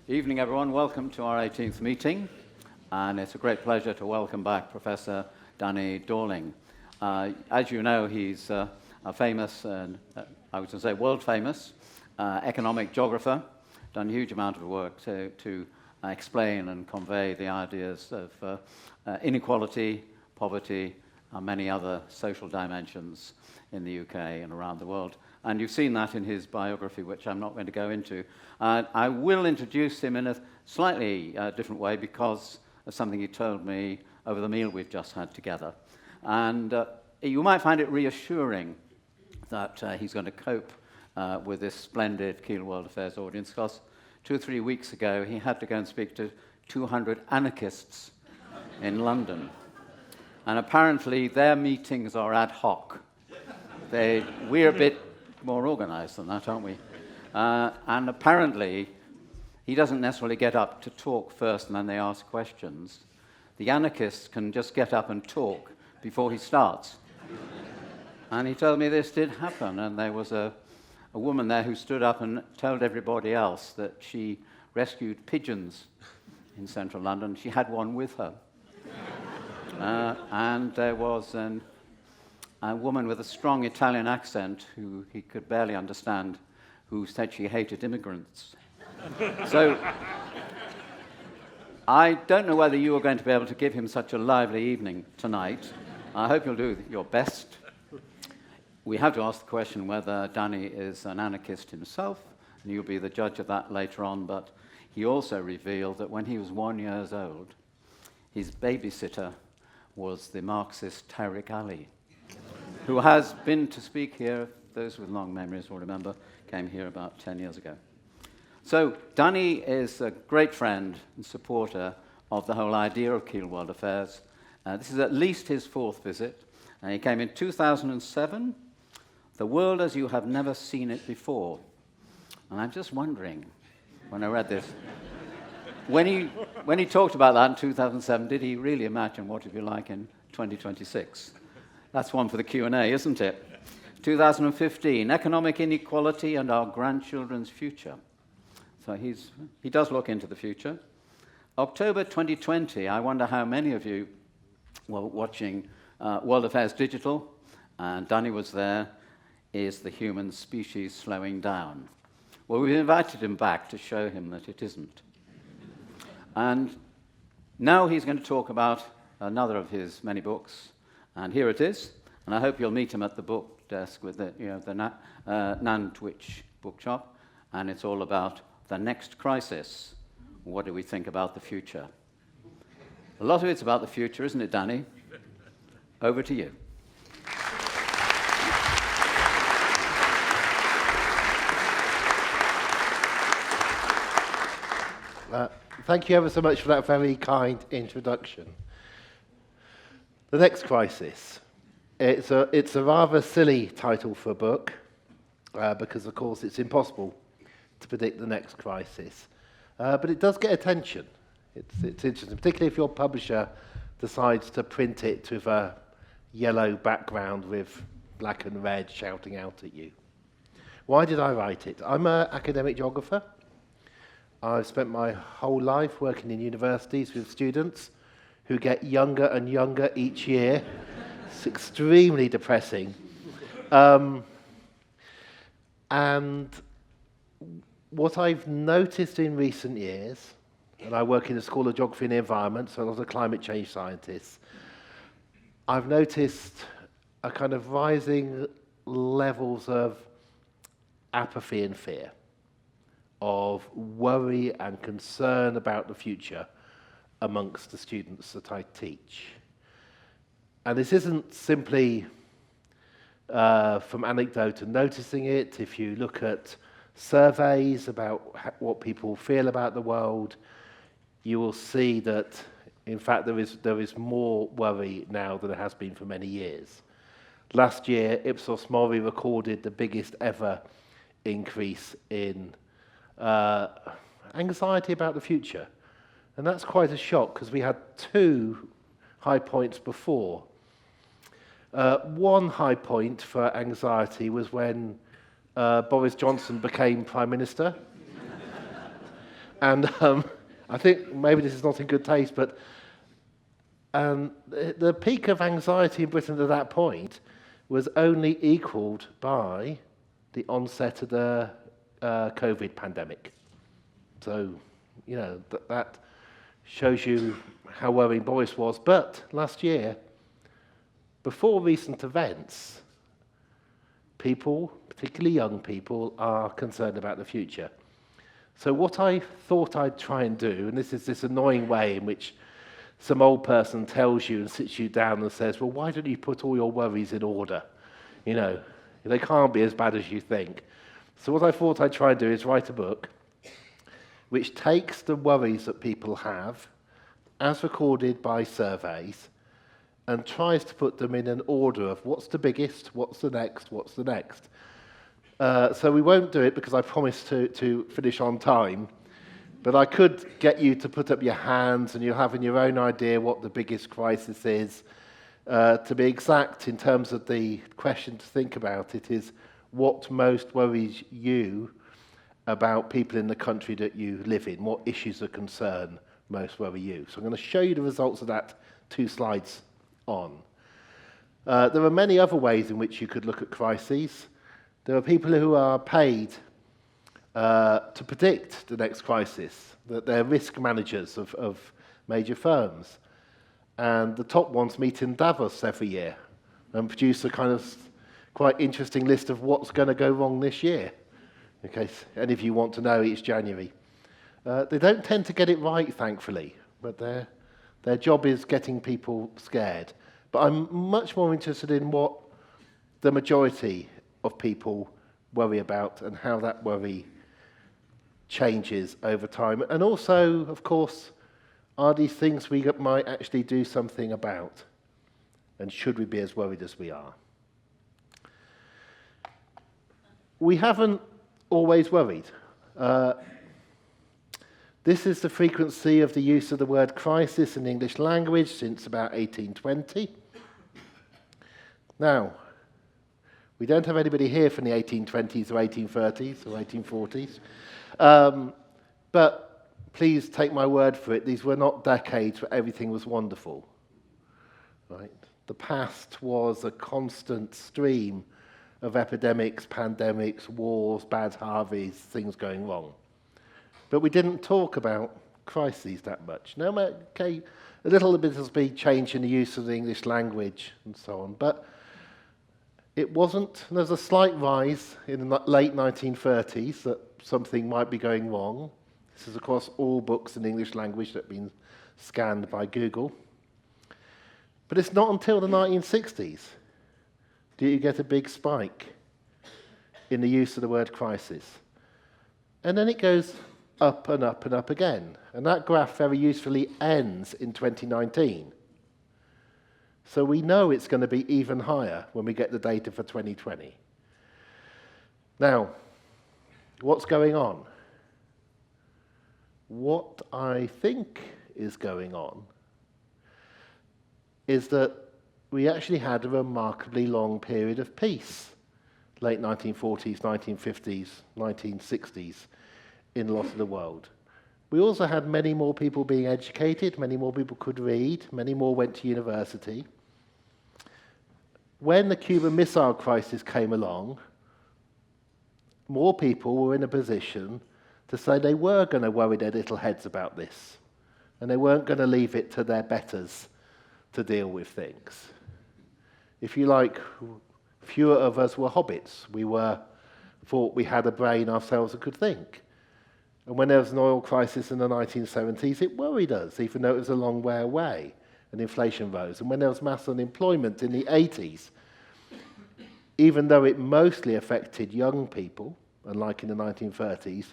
Evening, everyone. Welcome to our 18th meeting. And it's a great pleasure to welcome back Professor Danny Dorling. As you know, he's a famous, and I was going to say world famous, economic geographer, done a huge amount of work to explain and convey the ideas of inequality, poverty, and many other social dimensions in the UK and around the world. And you've seen that in his biography, which I'm not going to go into. I will introduce him in a slightly different way because of something he told me over the meal we've just had together. And you might find it reassuring that he's going to cope with this splendid Keele World Affairs audience, because 2 or 3 weeks ago he had to go and speak to 200 anarchists in London. And apparently their meetings are ad hoc. We're a bit more organized than that, aren't we? And apparently, he doesn't necessarily get up to talk first and then they ask questions. The anarchists can just get up and talk before he starts. And he told me this did happen, and there was a woman there who stood up and told everybody else that she rescued pigeons in central London. She had one with her. And there was a woman with a strong Italian accent who he could barely understand, who said she hated immigrants. So I don't know whether you are going to be able to give him such a lively evening tonight. I hope you'll do your best. We have to ask the question whether Danny is an anarchist himself, and you'll be the judge of that later on, but he also revealed that when he was 1 year old, his babysitter was the Marxist Tariq Ali, who has been to speak here. Those with long memories will remember, came here about 10 years ago. So Danny is a great friend and supporter of the whole idea of Keele World Affairs. This is at least his 4th visit. He came in 2007, The World as You Have Never Seen It Before. And I'm just wondering, when I read this, when he talked about that in 2007, did he really imagine what it would be like in 2026? That's one for the Q&A, isn't it? 2015, Economic Inequality and Our Grandchildren's Future. So he does look into the future. October 2020, I wonder how many of you were watching World Affairs Digital, and Danny was there, Is the Human Species Slowing Down? Well, we've invited him back to show him that it isn't. And now he's going to talk about another of his many books, and here it is. And I hope you'll meet him at the book desk with the Nantwich bookshop, and it's all about the next crisis. What do we think about the future? A lot of it's about the future, isn't it, Danny? Over to you. Thank you ever so much for that very kind introduction. The next crisis. It's a rather silly title for a book, because, of course, it's impossible to predict the next crisis. But it does get attention. It's interesting, particularly if your publisher decides to print it with a yellow background with black and red shouting out at you. Why did I write it? I'm an academic geographer. I've spent my whole life working in universities with students who get younger and younger each year. It's extremely depressing. And what I've noticed in recent years, and I work in the School of Geography and the Environment, so a lot of climate change scientists, I've noticed a kind of rising levels of apathy and fear, of worry and concern about the future amongst the students that I teach. And this isn't simply from anecdote and noticing it. If you look at surveys about what people feel about the world, you will see that, in fact, there is more worry now than there has been for many years. Last year, Ipsos Mori recorded the biggest ever increase in anxiety about the future And that's quite a shock because we had two high points before. One high point for anxiety was when Boris Johnson became Prime Minister. And I think maybe this is not in good taste, but the peak of anxiety in Britain at that point was only equalled by the onset of the COVID pandemic. So, you know, that shows you how worrying Boris was. But last year, before recent events, people, particularly young people, are concerned about the future. So what I thought I'd try and do, and this is this annoying way in which some old person tells you and sits you down and says, well, why don't you put all your worries in order? You know, they can't be as bad as you think. So what I thought I'd try and do is write a book which takes the worries that people have, as recorded by surveys, and tries to put them in an order of what's the biggest, what's the next, what's the next. So we won't do it because I promised to finish on time, but I could get you to put up your hands and you'll have in your own idea what the biggest crisis is. To be exact, in terms of the question to think about, it is what most worries you about people in the country that you live in, what issues of concern most worry you. So I'm going to show you the results of that 2 slides on. There are many other ways in which you could look at crises. There are people who are paid to predict the next crisis, that they're risk managers of major firms. And the top ones meet in Davos every year and produce a kind of quite interesting list of what's going to go wrong this year, in case any of you want to know each January. They don't tend to get it right, thankfully, but their job is getting people scared. But I'm much more interested in what the majority of people worry about and how that worry changes over time. And also, of course, are these things we might actually do something about? And should we be as worried as we are? We haven't always worried. This is the frequency of the use of the word crisis in the English language since about 1820. Now, we don't have anybody here from the 1820s or 1830s or 1840s. But please take my word for it, these were not decades where everything was wonderful. Right? The past was a constant stream of epidemics, pandemics, wars, bad harvests, things going wrong. But we didn't talk about crises that much. No, okay, a little bit has been changed in the use of the English language and so on, but it wasn't. There's a slight rise in the late 1930s that something might be going wrong. This is across all books in the English language that have been scanned by Google. But it's not until the 1960s do you get a big spike in the use of the word crisis. And then it goes up and up and up again. And that graph very usefully ends in 2019. So we know it's going to be even higher when we get the data for 2020. Now, what's going on? What I think is going on is that we actually had a remarkably long period of peace, late 1940s, 1950s, 1960s, in a lot of the world. We also had many more people being educated, many more people could read, many more went to university. When the Cuban Missile Crisis came along, more people were in a position to say they were going to worry their little heads about this, and they weren't going to leave it to their betters to deal with things. If you like, fewer of us were hobbits. We thought we had a brain ourselves and could think. And when there was an oil crisis in the 1970s, it worried us, even though it was a long way away, and inflation rose. And when there was mass unemployment in the 80s, even though it mostly affected young people, unlike in the 1930s,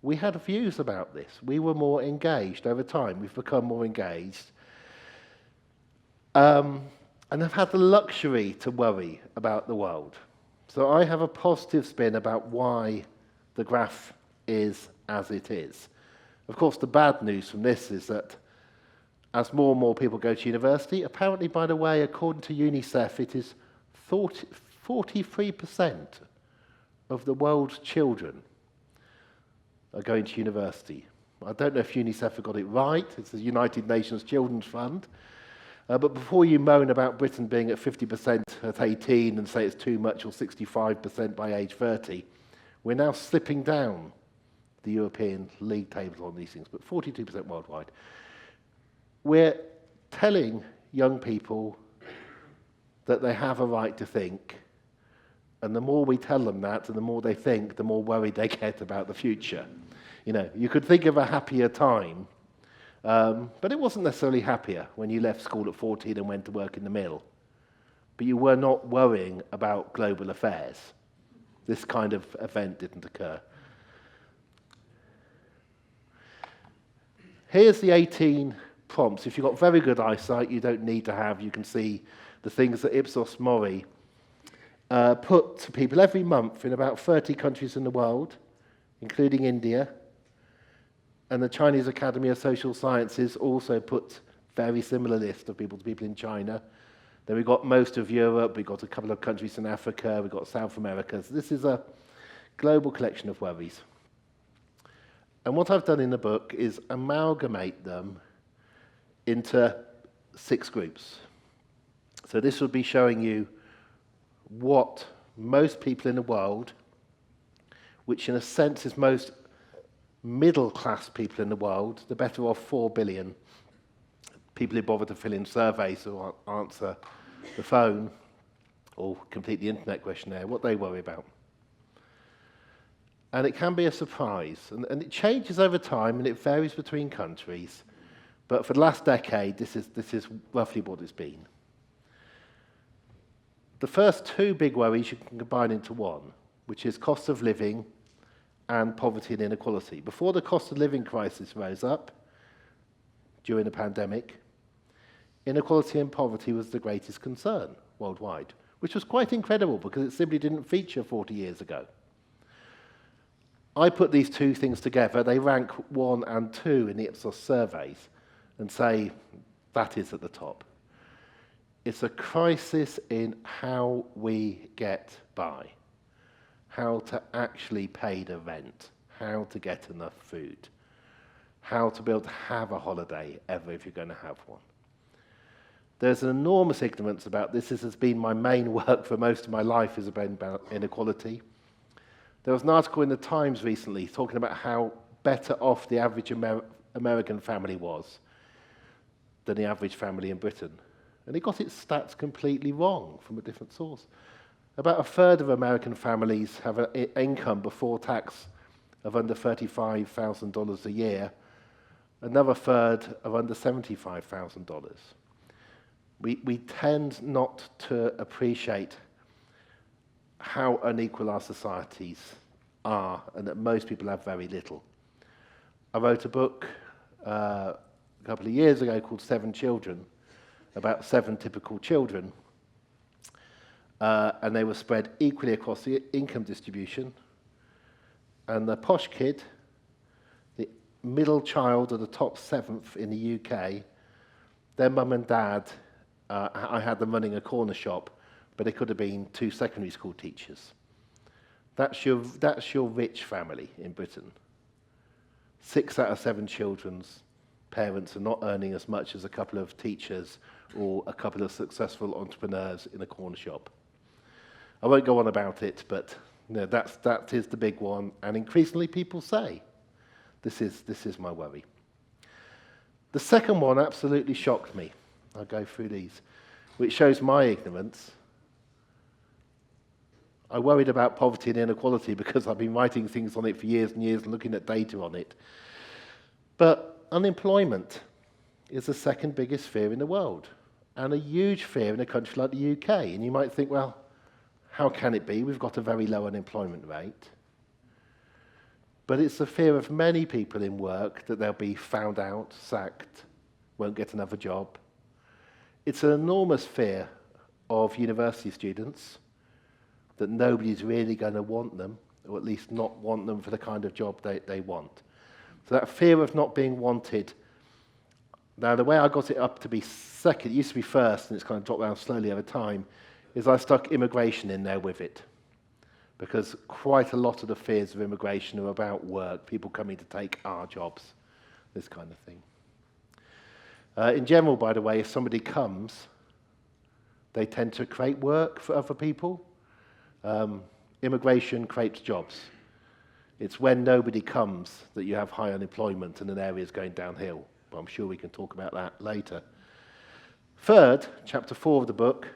we had views about this. We were more engaged over time. We've become more engaged. And have had the luxury to worry about the world. So I have a positive spin about why the graph is as it is. Of course, the bad news from this is that as more and more people go to university, apparently, by the way, according to UNICEF, it is 43% of the world's children are going to university. I don't know if UNICEF have got it right. It's the United Nations Children's Fund. But before you moan about Britain being at 50% at 18 and say it's too much, or 65% by age 30, we're now slipping down the European league tables on these things, but 42% worldwide. We're telling young people that they have a right to think, and the more we tell them that, and the more they think, the more worried they get about the future. You know, you could think of a happier time, but it wasn't necessarily happier when you left school at 14 and went to work in the mill. But you were not worrying about global affairs. This kind of event didn't occur. Here's the 18 prompts. If you've got very good eyesight, you don't need to have, you can see the things that Ipsos Mori put to people every month in about 30 countries in the world, including India. And the Chinese Academy of Social Sciences also put very similar list of people to people in China. Then we've got most of Europe, we've got a couple of countries in Africa, we've got South America. So this is a global collection of worries. And what I've done in the book is amalgamate them into 6 groups. So this will be showing you what most people in the world, which in a sense is most middle-class people in the world, the better off 4 billion people who bother to fill in surveys or answer the phone or complete the internet questionnaire, what they worry about. And it can be a surprise. And it changes over time, and it varies between countries. But for the last decade, this is roughly what it's been. The first 2 big worries you can combine into one, which is cost of living and poverty and inequality. Before the cost of living crisis rose up during the pandemic, inequality and poverty was the greatest concern worldwide, which was quite incredible because it simply didn't feature 40 years ago. I put these 2 things together. They rank 1 and 2 in the Ipsos surveys and say that is at the top. It's a crisis in how we get by, how to actually pay the rent, how to get enough food, how to be able to have a holiday ever if you're going to have one. There's an enormous ignorance about this. This has been my main work for most of my life, is about inequality. There was an article in the Times recently talking about how better off the average American family was than the average family in Britain. And it got its stats completely wrong from a different source. About a third of American families have an income before tax of under $35,000 a year, another third of under $75,000. We tend not to appreciate how unequal our societies are, and that most people have very little. I wrote a book a couple of years ago called 7 Children, about 7 typical children, and they were spread equally across the income distribution. And the posh kid, the middle child of the top 7th in the UK, their mum and dad, I had them running a corner shop, but they could have been 2 secondary school teachers. That's your rich family in Britain. 6 out of 7 children's parents are not earning as much as a couple of teachers or a couple of successful entrepreneurs in a corner shop. I won't go on about it, but that is the big one, and increasingly people say, this is my worry. The second one absolutely shocked me. I'll go through these, which shows my ignorance. I worried about poverty and inequality because I've been writing things on it for years and years and looking at data on it. But unemployment is the second biggest fear in the world, and a huge fear in a country like the UK. And you might think, well, how can it be? We've got a very low unemployment rate. But it's the fear of many people in work that they'll be found out, sacked, won't get another job. It's an enormous fear of university students that nobody's really going to want them, or at least not want them for the kind of job they want. So that fear of not being wanted. Now, the way I got it up to be second, it used to be first, and it's kind of dropped down slowly over time, is I stuck immigration in there with it. Because quite a lot of the fears of immigration are about work, people coming to take our jobs, this kind of thing. In general, by the way, if somebody comes, they tend to create work for other people. Immigration creates jobs. It's when nobody comes that you have high unemployment and an area is going downhill. But I'm sure we can talk about that later. Third, chapter 4 of the book,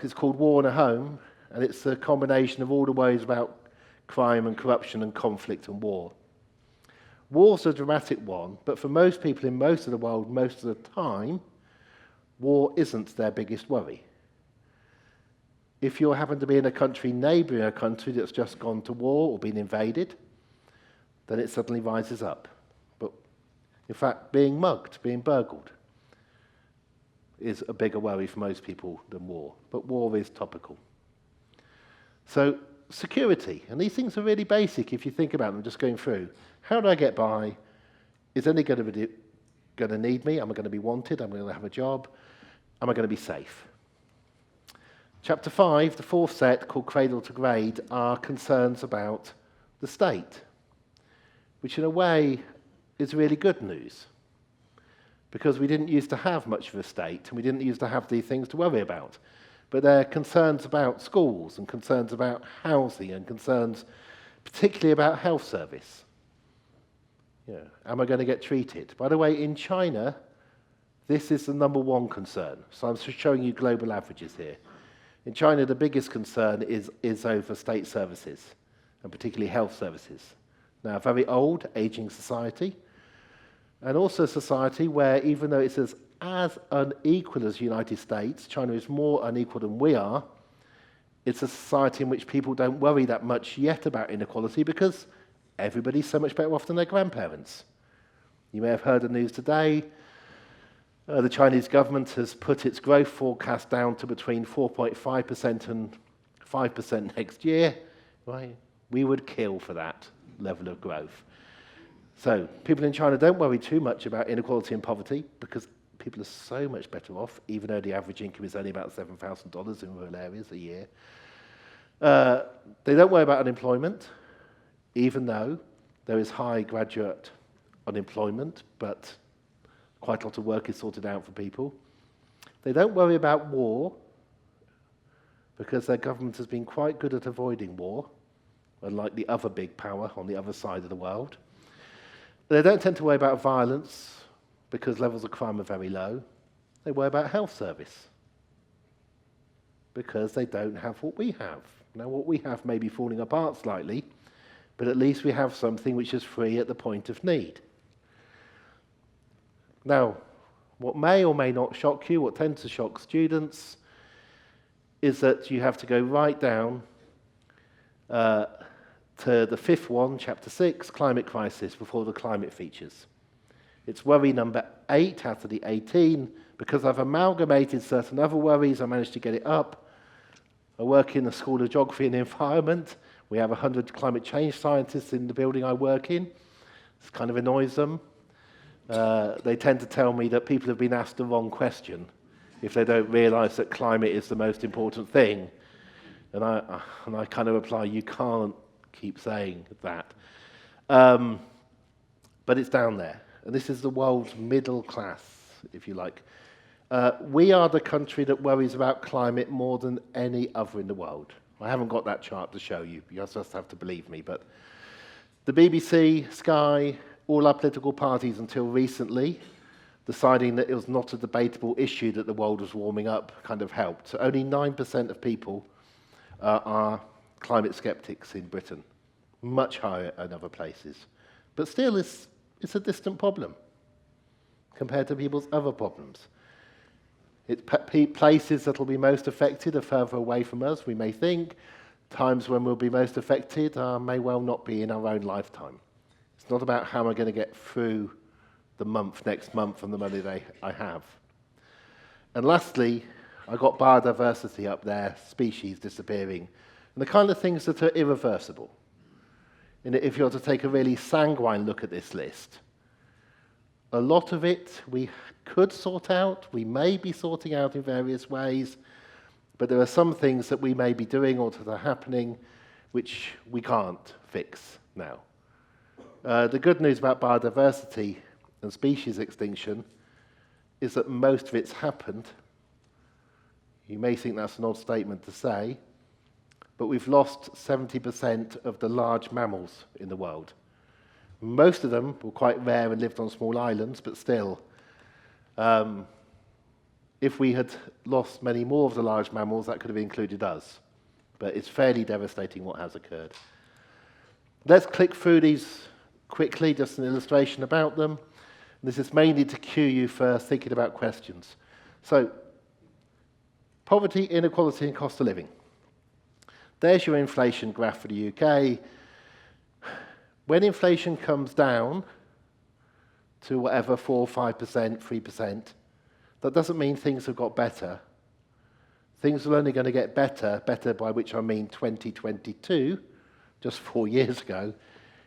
is called War in a Home, and it's a combination of all the ways about crime and corruption and conflict and war. War's a dramatic one, but for most people in most of the world, most of the time, war isn't their biggest worry. If you happen to be in a country neighbouring a country that's just gone to war or been invaded, then it suddenly rises up. But in fact, being mugged, being burgled, is a bigger worry for most people than war. But war is topical. So, security, and these things are really basic if you think about them, just going through. How do I get by? Is anybody going to need me? Am I going to be wanted? Am I going to have a job? Am I going to be safe? Chapter 5, the fourth set, called Cradle to Grade, are concerns about the state, which in a way is really good news, because we didn't used to have much of a state, and we didn't used to have these things to worry about. But there are concerns about schools, and concerns about housing, and concerns particularly about health service. Am I going to get treated? By the way, in China, this is the number one concern. So I'm just showing you global averages here. In China, the biggest concern is over state services, and particularly health services. Now, a very old, aging society, and also a society where, even though it's as unequal as the United States, China is more unequal than we are, it's a society in which people don't worry that much yet about inequality because everybody's so much better off than their grandparents. You may have heard the news today. The Chinese government has put its growth forecast down to between 4.5% and 5% next year. Right? We would kill for that level of growth. So people in China don't worry too much about inequality and poverty because people are so much better off, even though the average income is only about $7,000 in rural areas a year. They don't worry about unemployment, even though there is high graduate unemployment, but quite a lot of work is sorted out for people. They don't worry about war, because their government has been quite good at avoiding war, unlike the other big power on the other side of the world. They don't tend to worry about violence, because levels of crime are very low. They worry about health service, because they don't have what we have. Now, what we have may be falling apart slightly, but at least we have something which is free at the point of need. Now, what may or may not shock you, what tends to shock students, is that you have to go right down to the fifth one, chapter 6, climate crisis, before the climate features. It's worry number 8 out of the 18. Because I've amalgamated certain other worries, I managed to get it up. I work in the School of Geography and Environment. We have 100 climate change scientists in the building I work in. This kind of annoys them. They tend to tell me that people have been asked the wrong question if they don't realise that climate is the most important thing. And I kind of reply, you can't keep saying that. But it's down there. And this is the world's middle class, if you like. We are the country that worries about climate more than any other in the world. I haven't got that chart to show you. You just have to believe me. But the BBC, Sky, all our political parties until recently, deciding that it was not a debatable issue that the world was warming up, kind of helped. So only 9% of people are climate skeptics in Britain, much higher in other places. But still, it's a distant problem compared to people's other problems. Places that will be most affected are further away from us, we may think. Times when we'll be most affected may well not be in our own lifetime. It's not about how am I going to get through the next month, and the money I have. And lastly, I got biodiversity up there, species disappearing, and the kind of things that are irreversible. And if you were to take a really sanguine look at this list, a lot of it we could sort out, we may be sorting out in various ways, but there are some things that we may be doing or that are happening which we can't fix now. The good news about biodiversity and species extinction is that most of it's happened. You may think that's an odd statement to say, but we've lost 70% of the large mammals in the world. Most of them were quite rare and lived on small islands, but still, if we had lost many more of the large mammals, that could have included us. But it's fairly devastating what has occurred. Let's click through these quickly, just an illustration about them. This is mainly to cue you for thinking about questions. So, poverty, inequality, and cost of living. There's your inflation graph for the UK. When inflation comes down to whatever, 4%, 5%, 3%, that doesn't mean things have got better. Things are only going to get better, better by which I mean 2022, just 4 years ago,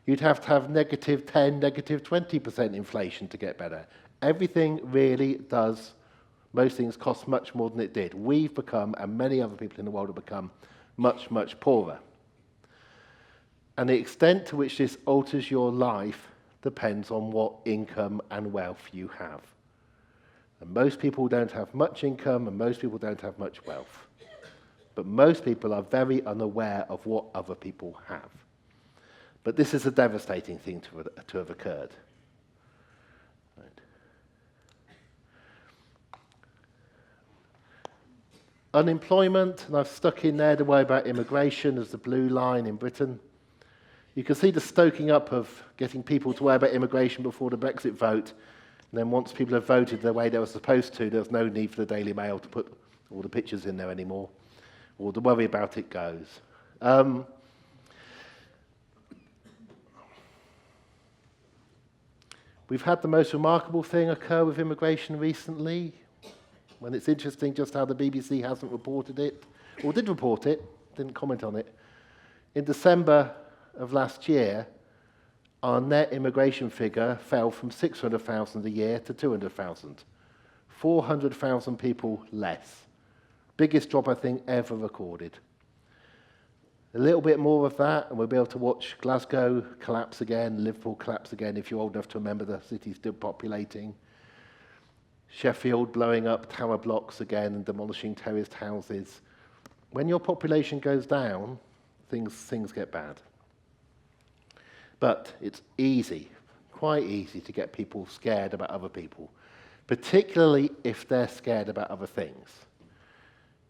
you'd have to have negative 10, negative 20% inflation to get better. Everything really does, most things cost much more than it did. We've become, and many other people in the world have become, much, much poorer. And the extent to which this alters your life depends on what income and wealth you have. And most people don't have much income, and most people don't have much wealth. But most people are very unaware of what other people have. But this is a devastating thing to have occurred. Right. Unemployment, and I've stuck in there the way about immigration as the blue line in Britain. You can see the stoking up of getting people to worry about immigration before the Brexit vote. And then once people have voted the way they were supposed to, there's no need for the Daily Mail to put all the pictures in there anymore. Or the worry about it goes. We've had the most remarkable thing occur with immigration recently, when it's interesting just how the BBC hasn't reported it, or did report it, didn't comment on it. In December of last year, our net immigration figure fell from 600,000 a year to 200,000. 400,000 people less. Biggest drop, I think, ever recorded. A little bit more of that, and we'll be able to watch Glasgow collapse again, Liverpool collapse again, if you're old enough to remember the city still populating. Sheffield blowing up tower blocks again and demolishing terraced houses. When your population goes down, things get bad. But it's easy, quite easy to get people scared about other people, particularly if they're scared about other things.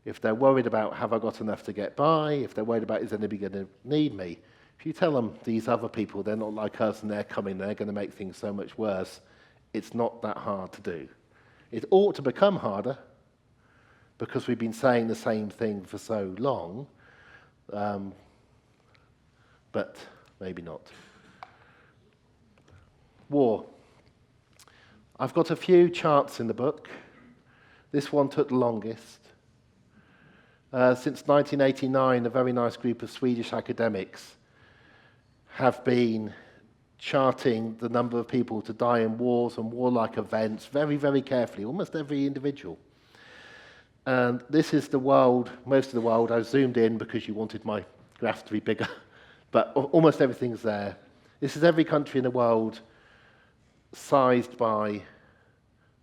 If they're worried about, have I got enough to get by? If they're worried about, is anybody going to need me? If you tell them these other people, they're not like us and they're coming, they're going to make things so much worse, it's not that hard to do. It ought to become harder because we've been saying the same thing for so long, but maybe not. War. I've got a few charts in the book. This one took the longest. Since 1989, a very nice group of Swedish academics have been charting the number of people to die in wars and warlike events very, very carefully, almost every individual. And this is the world, most of the world. I zoomed in because you wanted my graph to be bigger, but almost everything's there. This is every country in the world sized by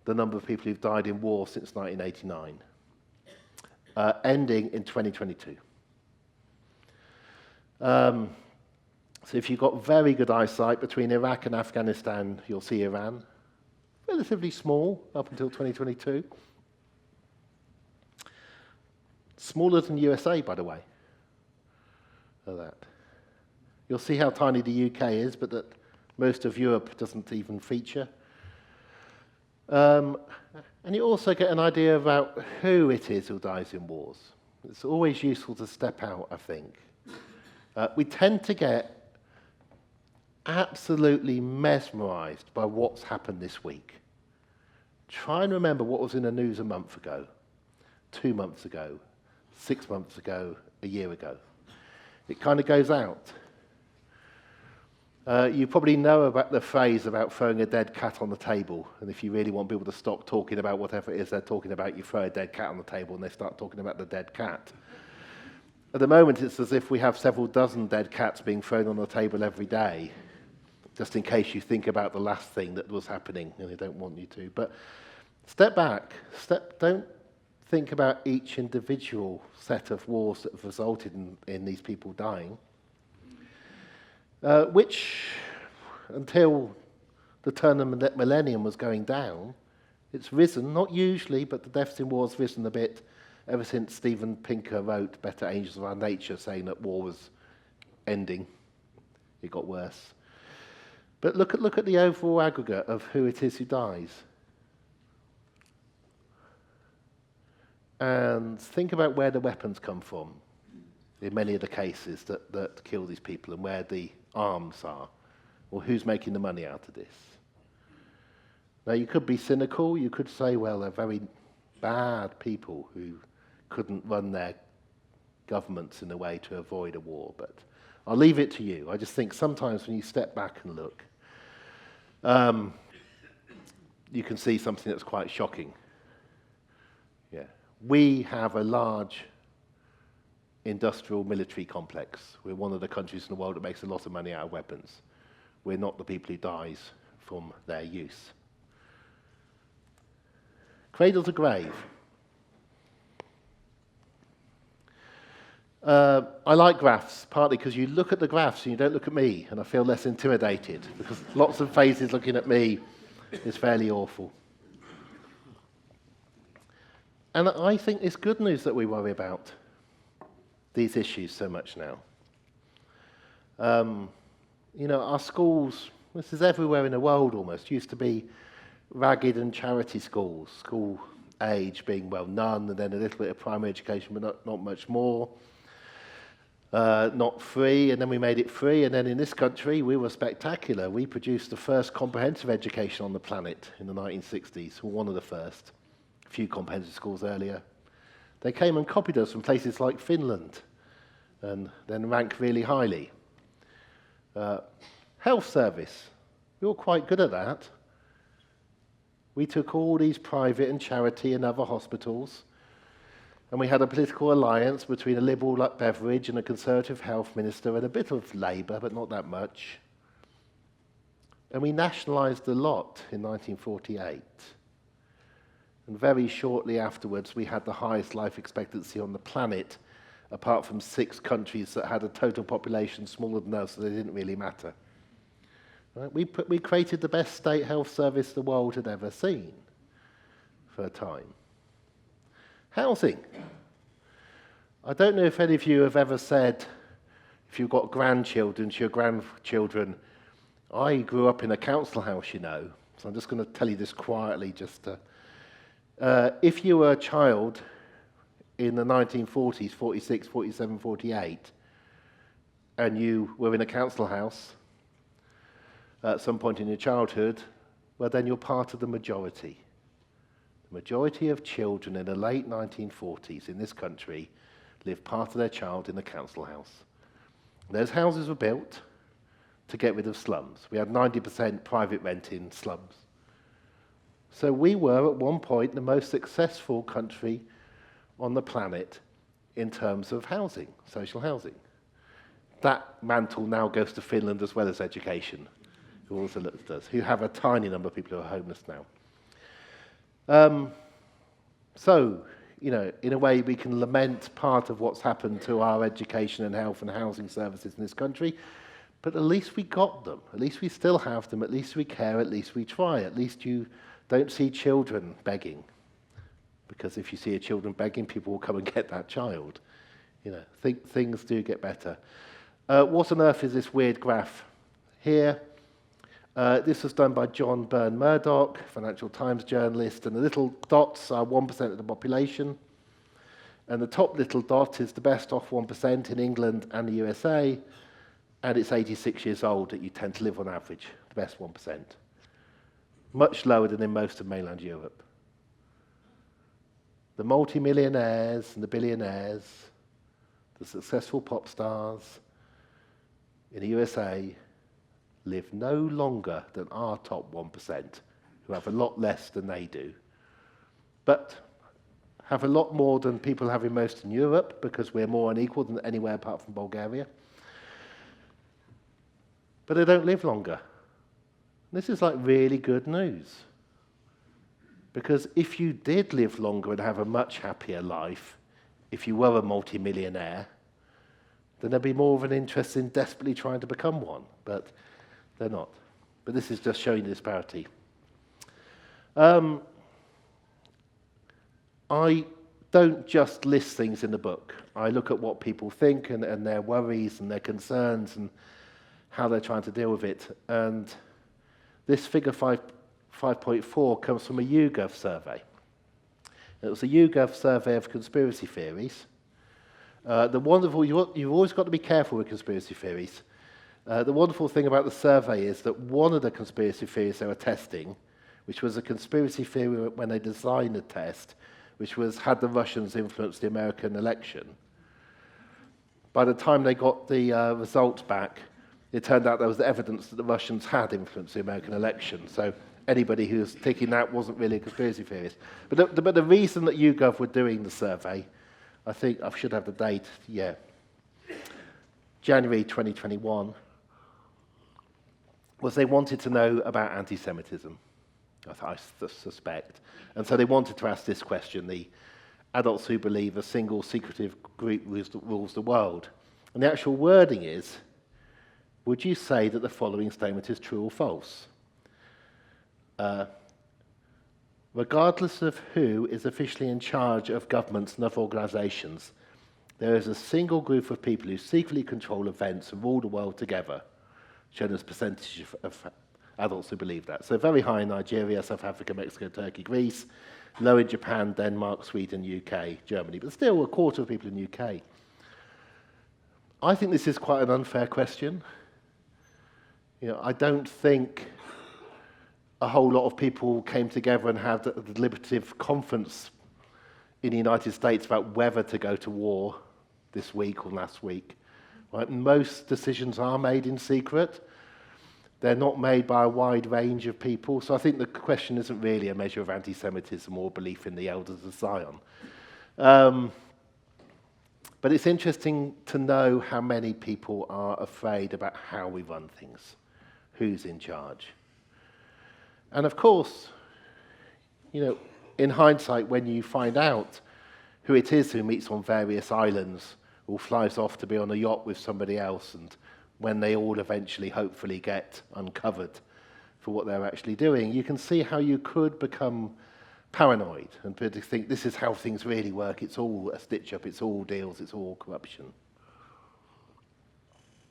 the number of people who've died in war since 1989. Ending in 2022. So if you've got very good eyesight between Iraq and Afghanistan, you'll see Iran. Relatively small up until 2022. Smaller than USA, by the way. Look at that. You'll see how tiny the UK is, but that most of Europe doesn't even feature. And you also get an idea about who it is who dies in wars. It's always useful to step out, I think. We tend to get absolutely mesmerized by what's happened this week. Try and remember what was in the news a month ago, 2 months ago, 6 months ago, a year ago. It kind of goes out. You probably know about the phrase about throwing a dead cat on the table. And if you really want people to stop talking about whatever it is they're talking about, you throw a dead cat on the table and they start talking about the dead cat. At the moment, it's as if we have several dozen dead cats being thrown on the table every day, just in case you think about the last thing that was happening, and they don't want you to. But step back. Don't think about each individual set of wars that have resulted in these people dying. Which, until the turn of the millennium was going down, it's risen, not usually, but the deaths in war has risen a bit ever since Steven Pinker wrote Better Angels of Our Nature, saying that war was ending. It got worse. But look at the overall aggregate of who it is who dies. And think about where the weapons come from in many of the cases that kill these people, and where the arms are, or who's making the money out of this. Now, you could be cynical. You could say, well, they're very bad people who couldn't run their governments in a way to avoid a war. But I'll leave it to you. I just think sometimes when you step back and look, you can see something that's quite shocking. Yeah. We have a large industrial military complex. We're one of the countries in the world that makes a lot of money out of weapons. We're not the people who dies from their use. Cradle to grave. I like graphs, partly because you look at the graphs and you don't look at me, and I feel less intimidated, because lots of faces looking at me is fairly awful. And I think it's good news that we worry about these issues so much now. Our schools, this is everywhere in the world almost, used to be ragged and charity schools, school age being, well, none, and then a little bit of primary education, but not much more. Not free, and then we made it free, and then in this country we were spectacular. We produced the first comprehensive education on the planet in the 1960s, or one of the first. A few comprehensive schools earlier. They came and copied us from places like Finland, and then ranked really highly. Health service, we were quite good at that. We took all these private and charity and other hospitals, and we had a political alliance between a liberal like Beveridge and a conservative health minister, and a bit of Labour, but not that much. And we nationalised a lot in 1948. And very shortly afterwards, we had the highest life expectancy on the planet, apart from 6 countries that had a total population smaller than us, so they didn't really matter. Right? We created the best state health service the world had ever seen for a time. Housing. I don't know if any of you have ever said, if you've got grandchildren to your grandchildren, I grew up in a council house, you know. So I'm just going to tell you this quietly, just to... if you were a child in the 1940s, 46, 47, 48, and you were in a council house at some point in your childhood, well, then you're part of the majority. The majority of children in the late 1940s in this country lived part of their child in a council house. Those houses were built to get rid of slums. We had 90% private rent in slums. So we were, at one point, the most successful country on the planet in terms of housing, social housing. That mantle now goes to Finland as well as education, who also does, who have a tiny number of people who are homeless now. In a way, we can lament part of what's happened to our education and health and housing services in this country, but at least we got them. At least we still have them. At least we care. At least we try. At least you don't see children begging, because if you see a children begging, people will come and get that child. Things do get better. What on earth is this weird graph here? This was done by John Byrne Murdoch, Financial Times journalist, and the little dots are 1% of the population. And the top little dot is the best off 1% in England and the USA, and it's 86 years old that you tend to live on average, the best 1%. Much lower than in most of mainland Europe. The multimillionaires and the billionaires, the successful pop stars in the USA live no longer than our top 1%, who have a lot less than they do, but have a lot more than people have in most in Europe, because we're more unequal than anywhere apart from Bulgaria. But they don't live longer. This is like really good news. Because if you did live longer and have a much happier life, if you were a multi-millionaire, then there'd be more of an interest in desperately trying to become one. But they're not. But this is just showing the disparity. I don't just list things in the book. I look at what people think and their worries and their concerns and how they're trying to deal with it. And this figure 5.4 comes from a YouGov survey. It was a YouGov survey of conspiracy theories. You've always got to be careful with conspiracy theories. The wonderful thing about the survey is that one of the conspiracy theories they were testing, which was a conspiracy theory when they designed the test, which was, had the Russians influenced the American election? By the time they got the results back, it turned out there was evidence that the Russians had influenced the American election. So anybody who was thinking that wasn't really a conspiracy theorist. But the reason that YouGov were doing the survey, I think I should have the date, January 2021, was they wanted to know about anti-Semitism, I suspect. And so they wanted to ask this question: the adults who believe a single secretive group rules the world. And the actual wording is, would you say that the following statement is true or false? Regardless of who is officially in charge of governments and other organisations, there is a single group of people who secretly control events and rule the world together, shown as percentage of adults who believe that. So very high in Nigeria, South Africa, Mexico, Turkey, Greece, low in Japan, Denmark, Sweden, UK, Germany, but still a quarter of people in the UK. I think this is quite an unfair question. I don't think a whole lot of people came together and had a deliberative conference in the United States about whether to go to war this week or last week. Right? Most decisions are made in secret. They're not made by a wide range of people. So I think the question isn't really a measure of anti-Semitism or belief in the elders of Zion. But it's interesting to know how many people are afraid about how we run things, who's in charge. And of course, in hindsight, when you find out who it is who meets on various islands or flies off to be on a yacht with somebody else, and when they all eventually, hopefully, get uncovered for what they're actually doing, you can see how you could become paranoid and think this is how things really work. It's all a stitch-up, it's all deals, it's all corruption.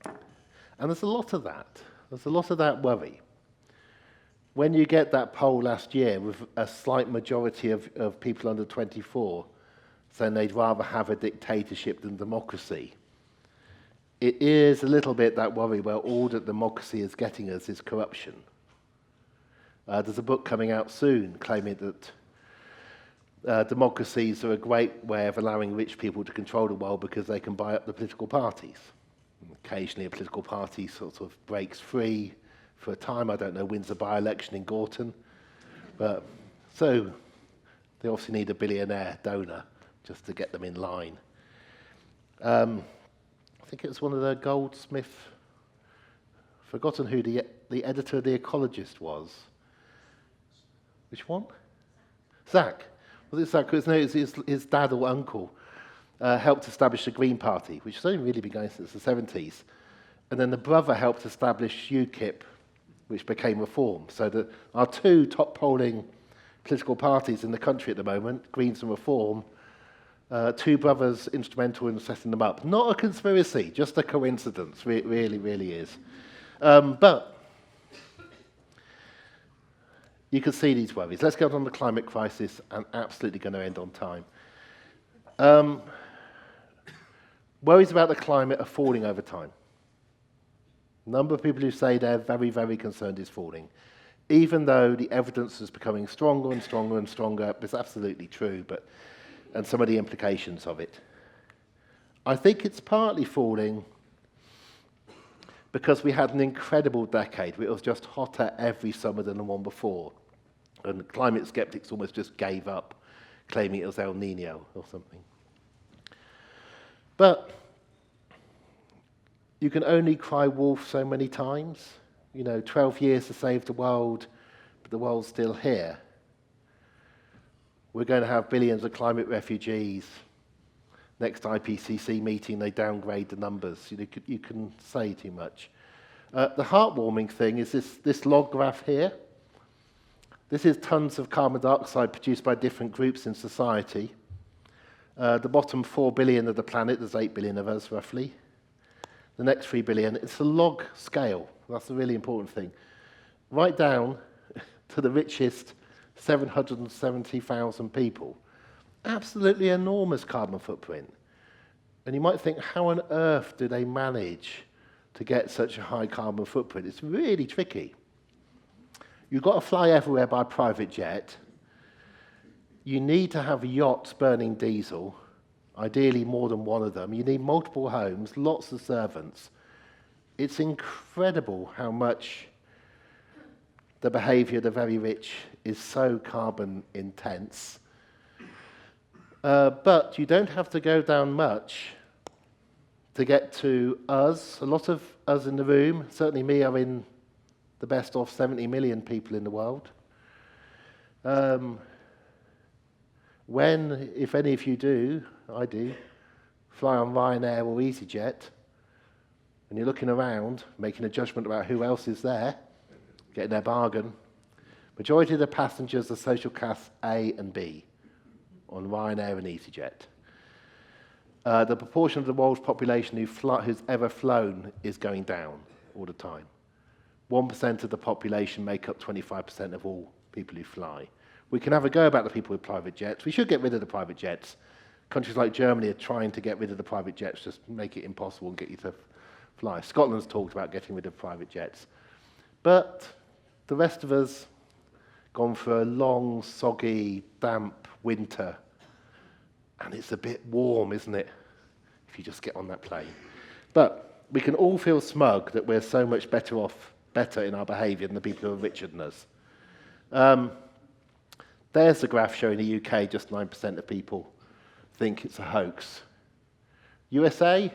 And there's a lot of that. There's a lot of that worry. When you get that poll last year with a slight majority of people under 24 saying they'd rather have a dictatorship than democracy, it is a little bit that worry where all that democracy is getting us is corruption. There's a book coming out soon claiming that democracies are a great way of allowing rich people to control the world because they can buy up the political parties. And occasionally a political party sort of breaks free for a time, I don't know, wins a by-election in Gorton. But so they obviously need a billionaire donor just to get them in line. I think it was one of the Goldsmith, forgotten who the editor of The Ecologist was. Which one? Zach. Was it Zach? No, it was his dad or uncle helped establish the Green Party, which has only really been going since the 70s. And then the brother helped establish UKIP, which became Reform. So our two top polling political parties in the country at the moment, Greens and Reform, two brothers instrumental in setting them up. Not a conspiracy, just a coincidence. Really, really is. But you can see these worries. Let's get on the climate crisis. I'm absolutely going to end on time. Worries about the climate are falling over time. The number of people who say they're very, very concerned is falling. Even though the evidence is becoming stronger and stronger and stronger, it's absolutely true, and some of the implications of it. I think it's partly falling because we had an incredible decade where it was just hotter every summer than the one before. And climate skeptics almost just gave up, claiming it was El Nino or something. But you can only cry wolf so many times. 12 years to save the world, but the world's still here. We're going to have billions of climate refugees. Next IPCC meeting, they downgrade the numbers. You can say too much. The heartwarming thing is this log graph here. This is tons of carbon dioxide produced by different groups in society. The bottom 4 billion of the planet, there's 8 billion of us roughly. The next 3 billion, it's a log scale. That's the really important thing. Right down to the richest 770,000 people. Absolutely enormous carbon footprint. And you might think, how on earth do they manage to get such a high carbon footprint? It's really tricky. You've got to fly everywhere by private jet. You need to have yachts burning diesel, ideally more than one of them. You need multiple homes, lots of servants. It's incredible how much the behavior of the very rich is so carbon intense. But you don't have to go down much to get to us. A lot of us in the room, certainly me, are in the best of 70 million people in the world. When, if any of you do, I do, fly on Ryanair or EasyJet, and you're looking around, making a judgment about who else is there, getting their bargain, majority of the passengers are social class A and B on Ryanair and EasyJet. The proportion of the world's population who's ever flown is going down all the time. 1% of the population make up 25% of all people who fly. We can have a go about the people with private jets. We should get rid of the private jets. Countries like Germany are trying to get rid of the private jets, just make it impossible and get you to fly. Scotland's talked about getting rid of private jets. But the rest of us gone for a long, soggy, damp winter. And it's a bit warm, isn't it? If you just get on that plane. But we can all feel smug that we're so much better in our behaviour than the people who are richer than us. There's the graph showing the UK, just 9% of people think it's a hoax. USA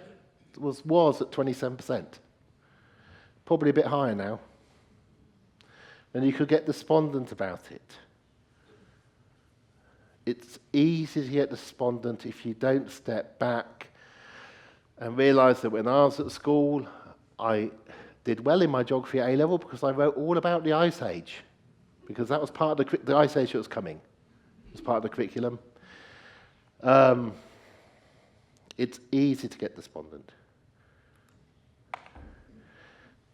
was at 27%. Probably a bit higher now. And you could get despondent about it. It's easy to get despondent if you don't step back and realise that when I was at school, I did well in my geography at A-level because I wrote all about the Ice Age, because that was part of the Ice Age that was coming. It was part of the curriculum. It's easy to get despondent.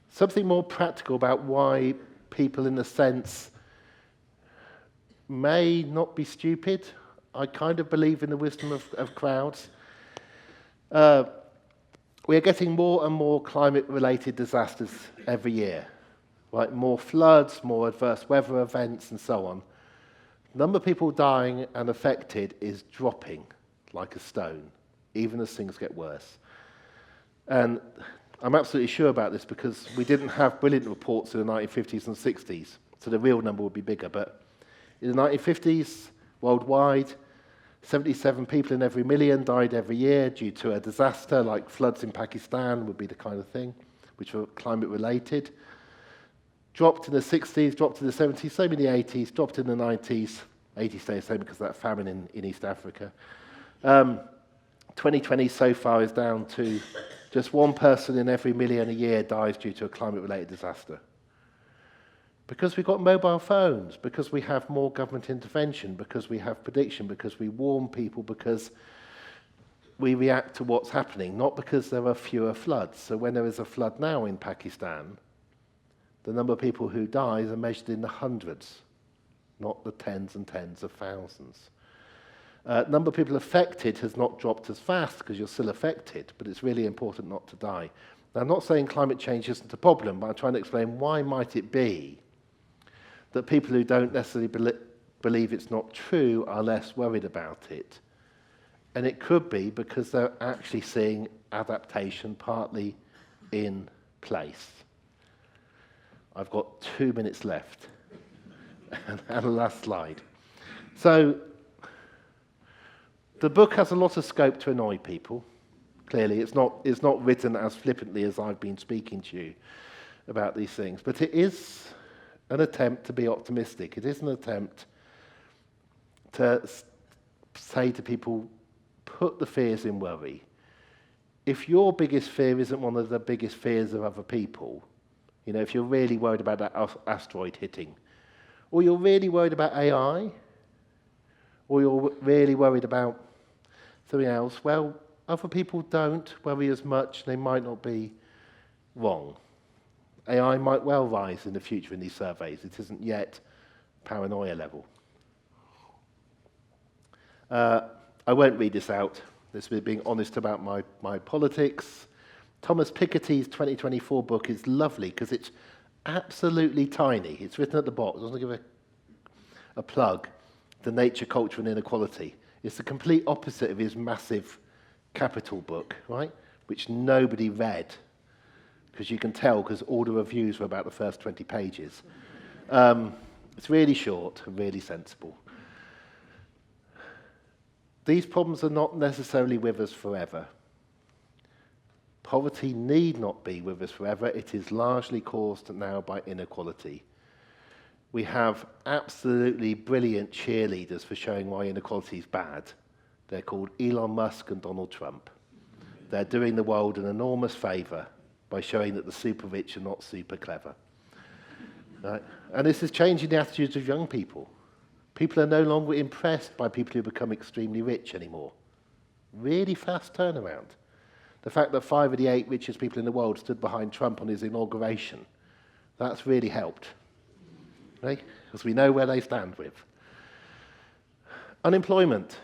Something more practical about why people, in a sense, may not be stupid. I kind of believe in the wisdom of crowds. We are getting more and more climate-related disasters every year, right? More floods, more adverse weather events, and so on. The number of people dying and affected is dropping like a stone, even as things get worse. And I'm absolutely sure about this because we didn't have brilliant reports in the 1950s and 60s, so the real number would be bigger. But in the 1950s, worldwide, 77 people in every million died every year due to a disaster, like floods in Pakistan would be the kind of thing, which were climate-related. Dropped in the 60s, dropped in the 70s, same in the 80s, dropped in the 90s. 80s stay the same because of that famine in East Africa. 2020 so far is down to just one person in every million a year dies due to a climate-related disaster. Because we've got mobile phones, because we have more government intervention, because we have prediction, because we warn people, because we react to what's happening, not because there are fewer floods. So when there is a flood now in Pakistan, the number of people who die are measured in the hundreds, not the tens and tens of thousands. Number of people affected has not dropped as fast because you're still affected, but it's really important not to die. Now, I'm not saying climate change isn't a problem, but I'm trying to explain why might it be that people who don't necessarily believe it's not true are less worried about it. And it could be because they're actually seeing adaptation partly in place. I've got 2 minutes left. And the last slide. So, the book has a lot of scope to annoy people. Clearly, it's not written as flippantly as I've been speaking to you about these things. But it is an attempt to be optimistic. It is an attempt to say to people, put the fears in worry. If your biggest fear isn't one of the biggest fears of other people, you know, if you're really worried about that asteroid hitting, or you're really worried about AI, or you're really worried about something else, well, other people don't worry as much. They might not be wrong. AI might well rise in the future in these surveys. It isn't yet paranoia level. I won't read this out. This is being honest about my politics. Thomas Piketty's 2024 book is lovely because it's absolutely tiny. It's written at the bottom. I want to give a plug. The Nature, Culture and Inequality. It's the complete opposite of his massive Capital book, right? Which nobody read, because you can tell because all the reviews were about the first 20 pages. It's really short and really sensible. These problems are not necessarily with us forever. Poverty need not be with us forever. It is largely caused now by inequality. We have absolutely brilliant cheerleaders for showing why inequality is bad. They're called Elon Musk and Donald Trump. They're doing the world an enormous favour by showing that the super rich are not super clever. Right? And this is changing the attitudes of young people. People are no longer impressed by people who become extremely rich anymore. Really fast turnaround. The fact that 5 of the 8 richest people in the world stood behind Trump on his inauguration, that's really helped. Right? Because we know where they stand with. Unemployment.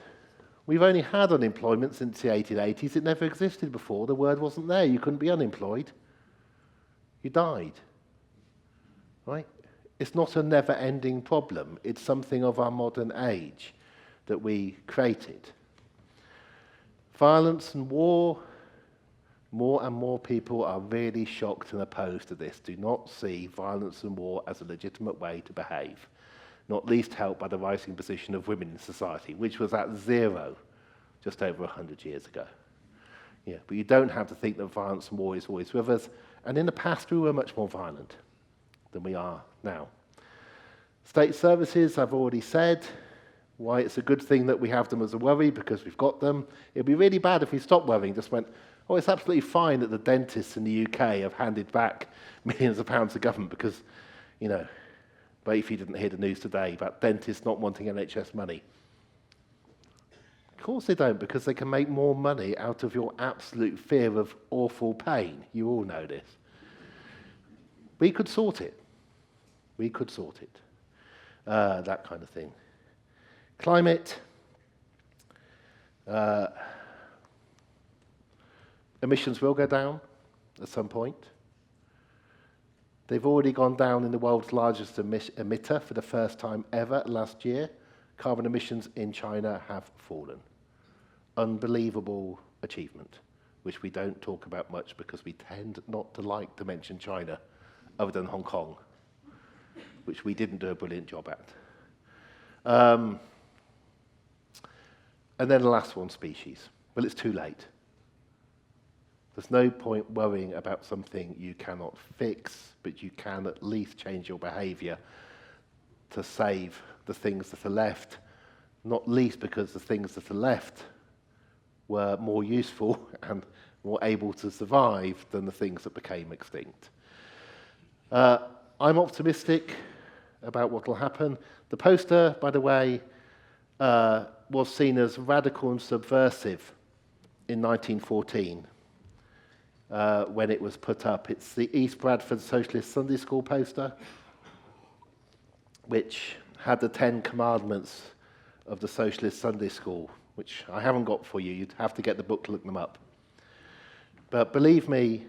We've only had unemployment since the 1880s. It never existed before. The word wasn't there. You couldn't be unemployed. You died. Right? It's not a never-ending problem. It's something of our modern age that we created. Violence and war. More and more people are really shocked and opposed to this. Do not see violence and war as a legitimate way to behave. Not least helped by the rising position of women in society, which was at 0 just over 100 years ago. Yeah, but you don't have to think that violence and war is always with us. And in the past, we were much more violent than we are now. State services, I've already said, why it's a good thing that we have them as a worry, because we've got them. It'd be really bad if we stopped worrying, just went, oh, it's absolutely fine that the dentists in the UK have handed back millions of pounds to government because, you know, but if you didn't hear the news today about dentists not wanting NHS money. Of course they don't, because they can make more money out of your absolute fear of awful pain. You all know this. We could sort it. We could sort it. That kind of thing. Climate. Emissions will go down at some point. They've already gone down in the world's largest emitter for the first time ever last year. Carbon emissions in China have fallen. Unbelievable achievement, which we don't talk about much because we tend not to like to mention China, other than Hong Kong, which we didn't do a brilliant job at. And then the last one, species. Well, it's too late. There's no point worrying about something you cannot fix, but you can at least change your behaviour to save the things that are left, not least because the things that are left were more useful and more able to survive than the things that became extinct. I'm optimistic about what will happen. The poster, by the way, was seen as radical and subversive in 1914. When it was put up. It's the East Bradford Socialist Sunday School poster, which had the 10 commandments of the Socialist Sunday School, which I haven't got for you. You'd have to get the book to look them up. But believe me,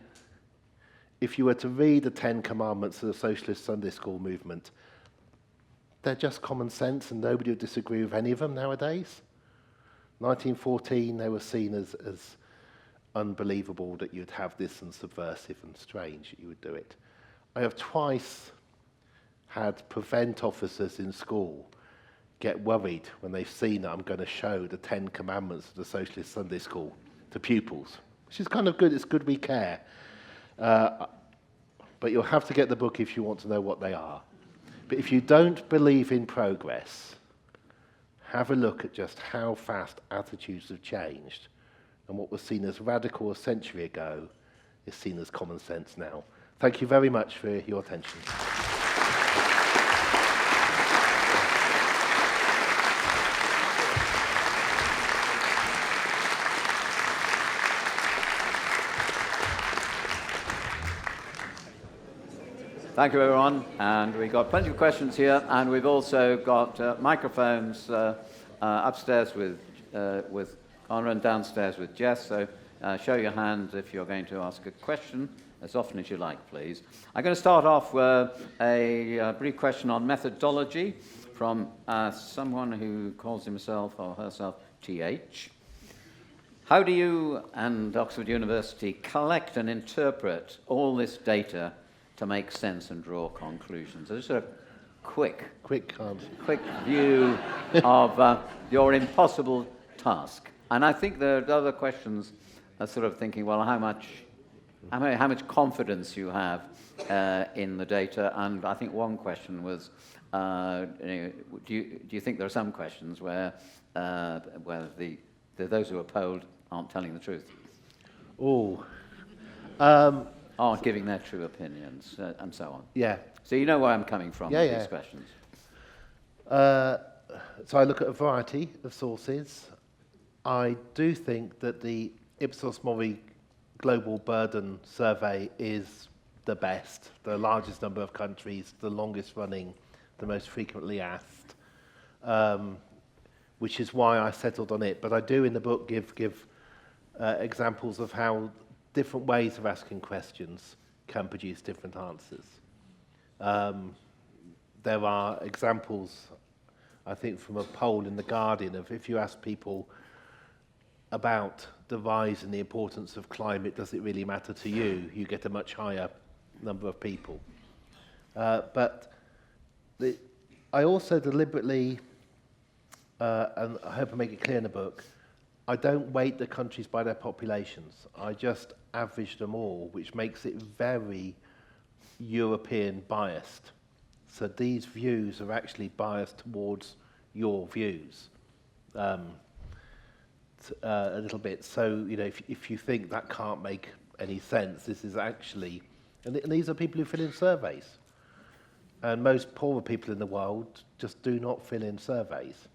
if you were to read the 10 commandments of the Socialist Sunday School movement, they're just common sense and nobody would disagree with any of them nowadays. 1914, they were seen as unbelievable that you'd have this and subversive and strange that you would do it. I have twice had prevent officers in school get worried when they've seen that I'm going to show the 10 Commandments of the Socialist Sunday School to pupils, which is kind of good. It's good we care. But you'll have to get the book if you want to know what they are. But if you don't believe in progress, have a look at just how fast attitudes have changed. And what was seen as radical a century ago is seen as common sense now. Thank you very much for your attention. Thank you, everyone. And we've got plenty of questions here, and we've also got microphones upstairs with Honor and downstairs with Jess. So show your hand if you're going to ask a question, as often as you like, please. I'm going to start off with a brief question on methodology from someone who calls himself or herself TH. How do you and Oxford University collect and interpret all this data to make sense and draw conclusions? So just a quick view of your impossible task. And I think there are other questions sort of thinking, well, how much confidence you have in the data? And I think one question was, do you think there are some questions where those who are polled aren't telling the truth? Aren't giving their true opinions, and so on. Yeah. So you know where I'm coming from with these questions. So I look at a variety of sources. I do think that the Ipsos Mori Global Burden Survey is the best, the largest number of countries, the longest running, the most frequently asked, which is why I settled on it. But I do in the book give examples of how different ways of asking questions can produce different answers. There are examples, I think, from a poll in The Guardian of if you ask people about the rise in the importance of climate, does it really matter to you? You get a much higher number of people. But I also deliberately, and I hope I make it clear in the book, I don't weight the countries by their populations. I just average them all, which makes it very European biased. So these views are actually biased towards your views a little bit. So, you know, if you think that can't make any sense, this is actually, and these are people who fill in surveys. And most poorer people in the world just do not fill in surveys.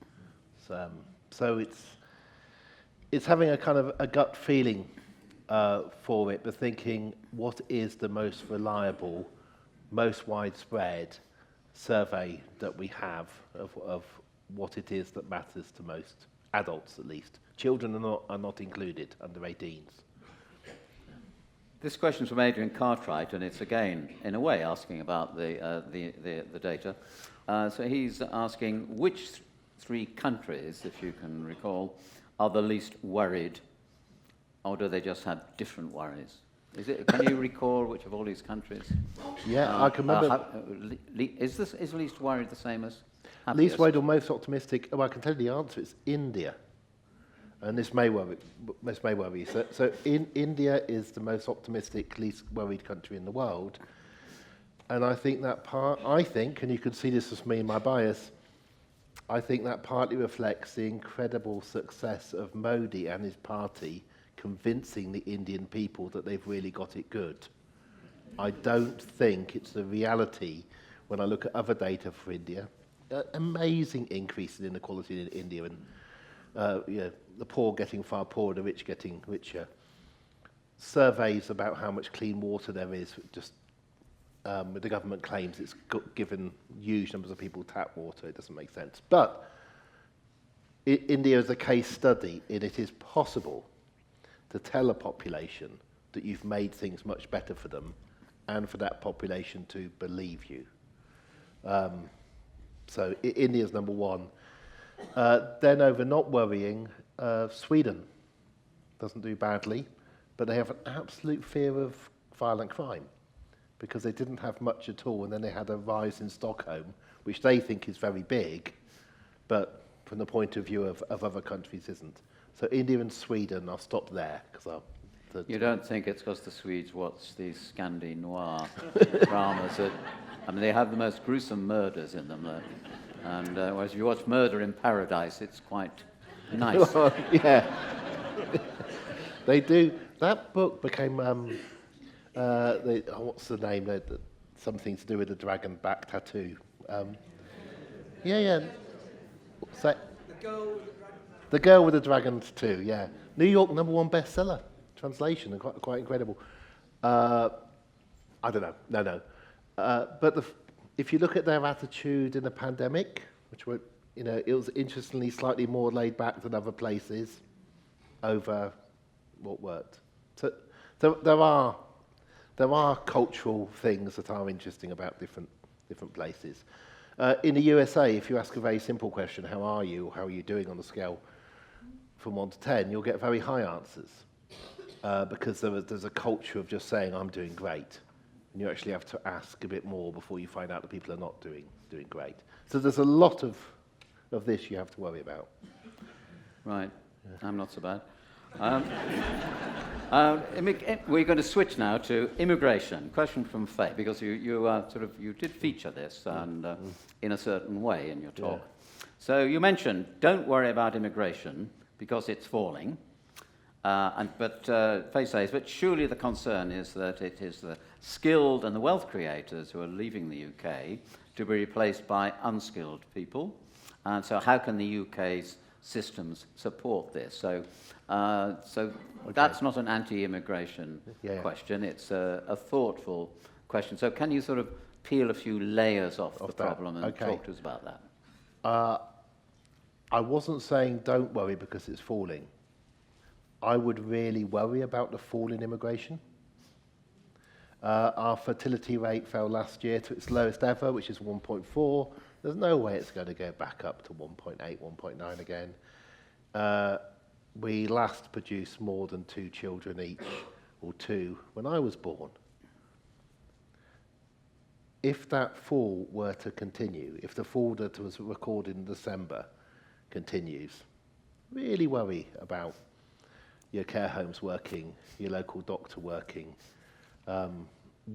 So it's having a kind of a gut feeling for it, but thinking what is the most reliable, most widespread survey that we have of what it is that matters to most adults, at least. Children are not included, under 18s. This question's from Adrian Cartwright, and it's again, in a way, asking about the data. So he's asking which three countries, if you can recall, are the least worried, or do they just have different worries? Can you recall which of all these countries? Yeah, I can remember. Is least worried the same as happiest? Least worried or most optimistic? Well, I can tell you the answer. It's India, and this may worry you. So India is the most optimistic, least worried country in the world, and I think, and you can see this as me in my bias, I think that partly reflects the incredible success of Modi and his party convincing the Indian people that they've really got it good. I don't think it's the reality when I look at other data for India. Amazing increase in inequality in India, and the poor getting far poorer, the rich getting richer. Surveys about how much clean water there is, just the government claims it's given huge numbers of people tap water. It doesn't make sense. But India is a case study in it is possible to tell a population that you've made things much better for them and for that population to believe you. So India's number one. Then over not worrying, Sweden doesn't do badly. but they have an absolute fear of violent crime because they didn't have much at all, and then they had a rise in Stockholm, which they think is very big, but from the point of view of other countries isn't. So India and Sweden, I'll stop there. You don't think it's because the Swedes watch these Scandi noir dramas that, I mean, they have the most gruesome murders in them. And whereas if you watch Murder in Paradise, it's quite nice. Yeah. They do. That book became, what's the name? Something to do with the dragon back tattoo. Yeah. So, the Girl with the Dragon Tattoo, yeah. New York #1 bestseller. Translation, and quite incredible. I don't know, no. But if you look at their attitude in the pandemic, which were, it was interestingly slightly more laid back than other places over what worked. So there are cultural things that are interesting about different places. In the USA, if you ask a very simple question, how are you, or how are you doing on the scale from 1 to 10, you'll get very high answers. Because there's a culture of just saying, I'm doing great. And you actually have to ask a bit more before you find out that people are not doing great. So there's a lot of this you have to worry about. Right. Yeah. I'm not so bad. We're going to switch now to immigration. Question from Faye, because you did feature this and in a certain way in your talk. Yeah. So you mentioned, don't worry about immigration because it's falling. But Faye says, but surely the concern is that it is the skilled and the wealth creators who are leaving the UK to be replaced by unskilled people. And so how can the UK's systems support this? So okay. That's not an anti-immigration question. It's a thoughtful question. So can you sort of peel a few layers off the problem and talk to us about that? I wasn't saying don't worry because it's falling. I would really worry about the fall in immigration. Our fertility rate fell last year to its lowest ever, which is 1.4. There's no way it's going to go back up to 1.8, 1.9 again. We last produced more than 2 children each, or 2, when I was born. If that fall were to continue, if the fall that was recorded in December continues, really worry about your care homes working, your local doctor working.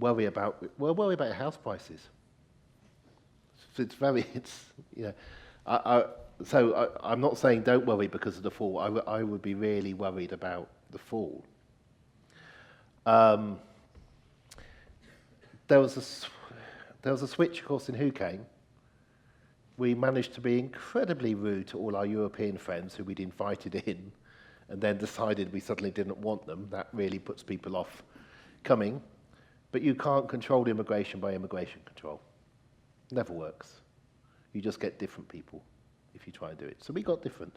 Worry about house prices. I'm not saying don't worry because of the fall. I would be really worried about the fall. There was a switch course in Who Came. We managed to be incredibly rude to all our European friends who we'd invited in, and then decided we suddenly didn't want them. That really puts people off coming. But you can't control immigration by immigration control. Never works. You just get different people if you try and do it. So we got different.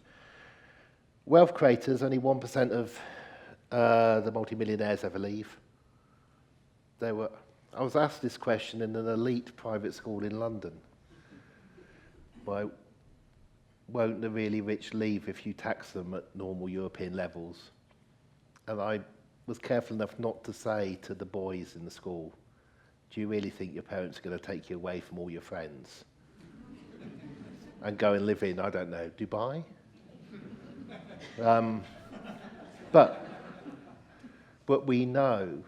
Wealth creators, only 1% of the multimillionaires ever leave. I was asked this question in an elite private school in London. Why won't the really rich leave if you tax them at normal European levels? And I was careful enough not to say to the boys in the school, do you really think your parents are going to take you away from all your friends and go and live in, I don't know, Dubai? But we know,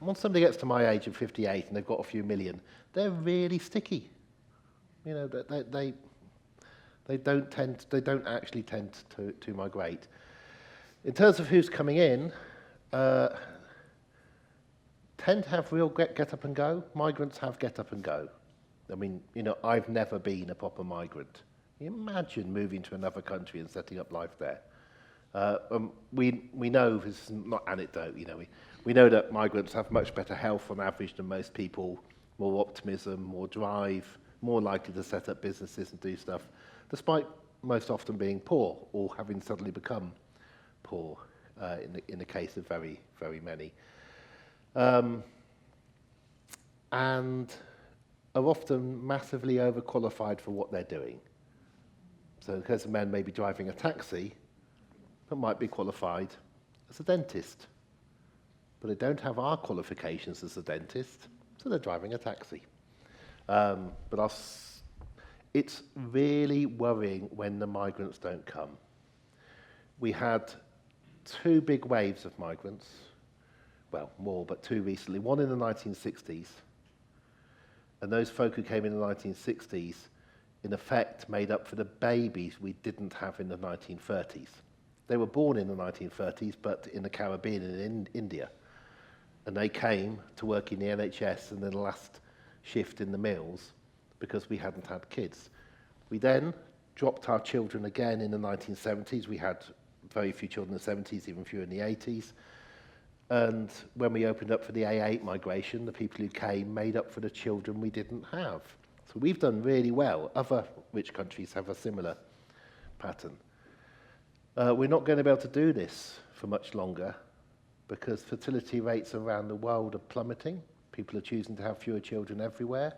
once somebody gets to my age of 58 and they've got a few million, they're really sticky. They don't actually tend to migrate. In terms of who's coming in, tend to have real get up and go. Migrants have get up and go. I mean, I've never been a proper migrant. Imagine moving to another country and setting up life there. We know, this is not anecdote, we know that migrants have much better health on average than most people, more optimism, more drive, more likely to set up businesses and do stuff, despite most often being poor or having suddenly become poor in the case of very, very many. And are often massively overqualified for what they're doing. So because a man may be driving a taxi, but might be qualified as a dentist, but they don't have our qualifications as a dentist, so they're driving a taxi. It's really worrying when the migrants don't come. We had 2 big waves of migrants, well, more, but 2 recently. One in the 1960s, and those folk who came in the 1960s, in effect, made up for the babies we didn't have in the 1930s. They were born in the 1930s, but in the Caribbean and in India. And they came to work in the NHS and then the last shift in the mills because we hadn't had kids. We then dropped our children again in the 1970s. We had very few children in the 70s, even fewer in the 80s. And when we opened up for the A8 migration, the people who came made up for the children we didn't have. So we've done really well. Other rich countries have a similar pattern. We're not going to be able to do this for much longer because fertility rates around the world are plummeting. People are choosing to have fewer children everywhere.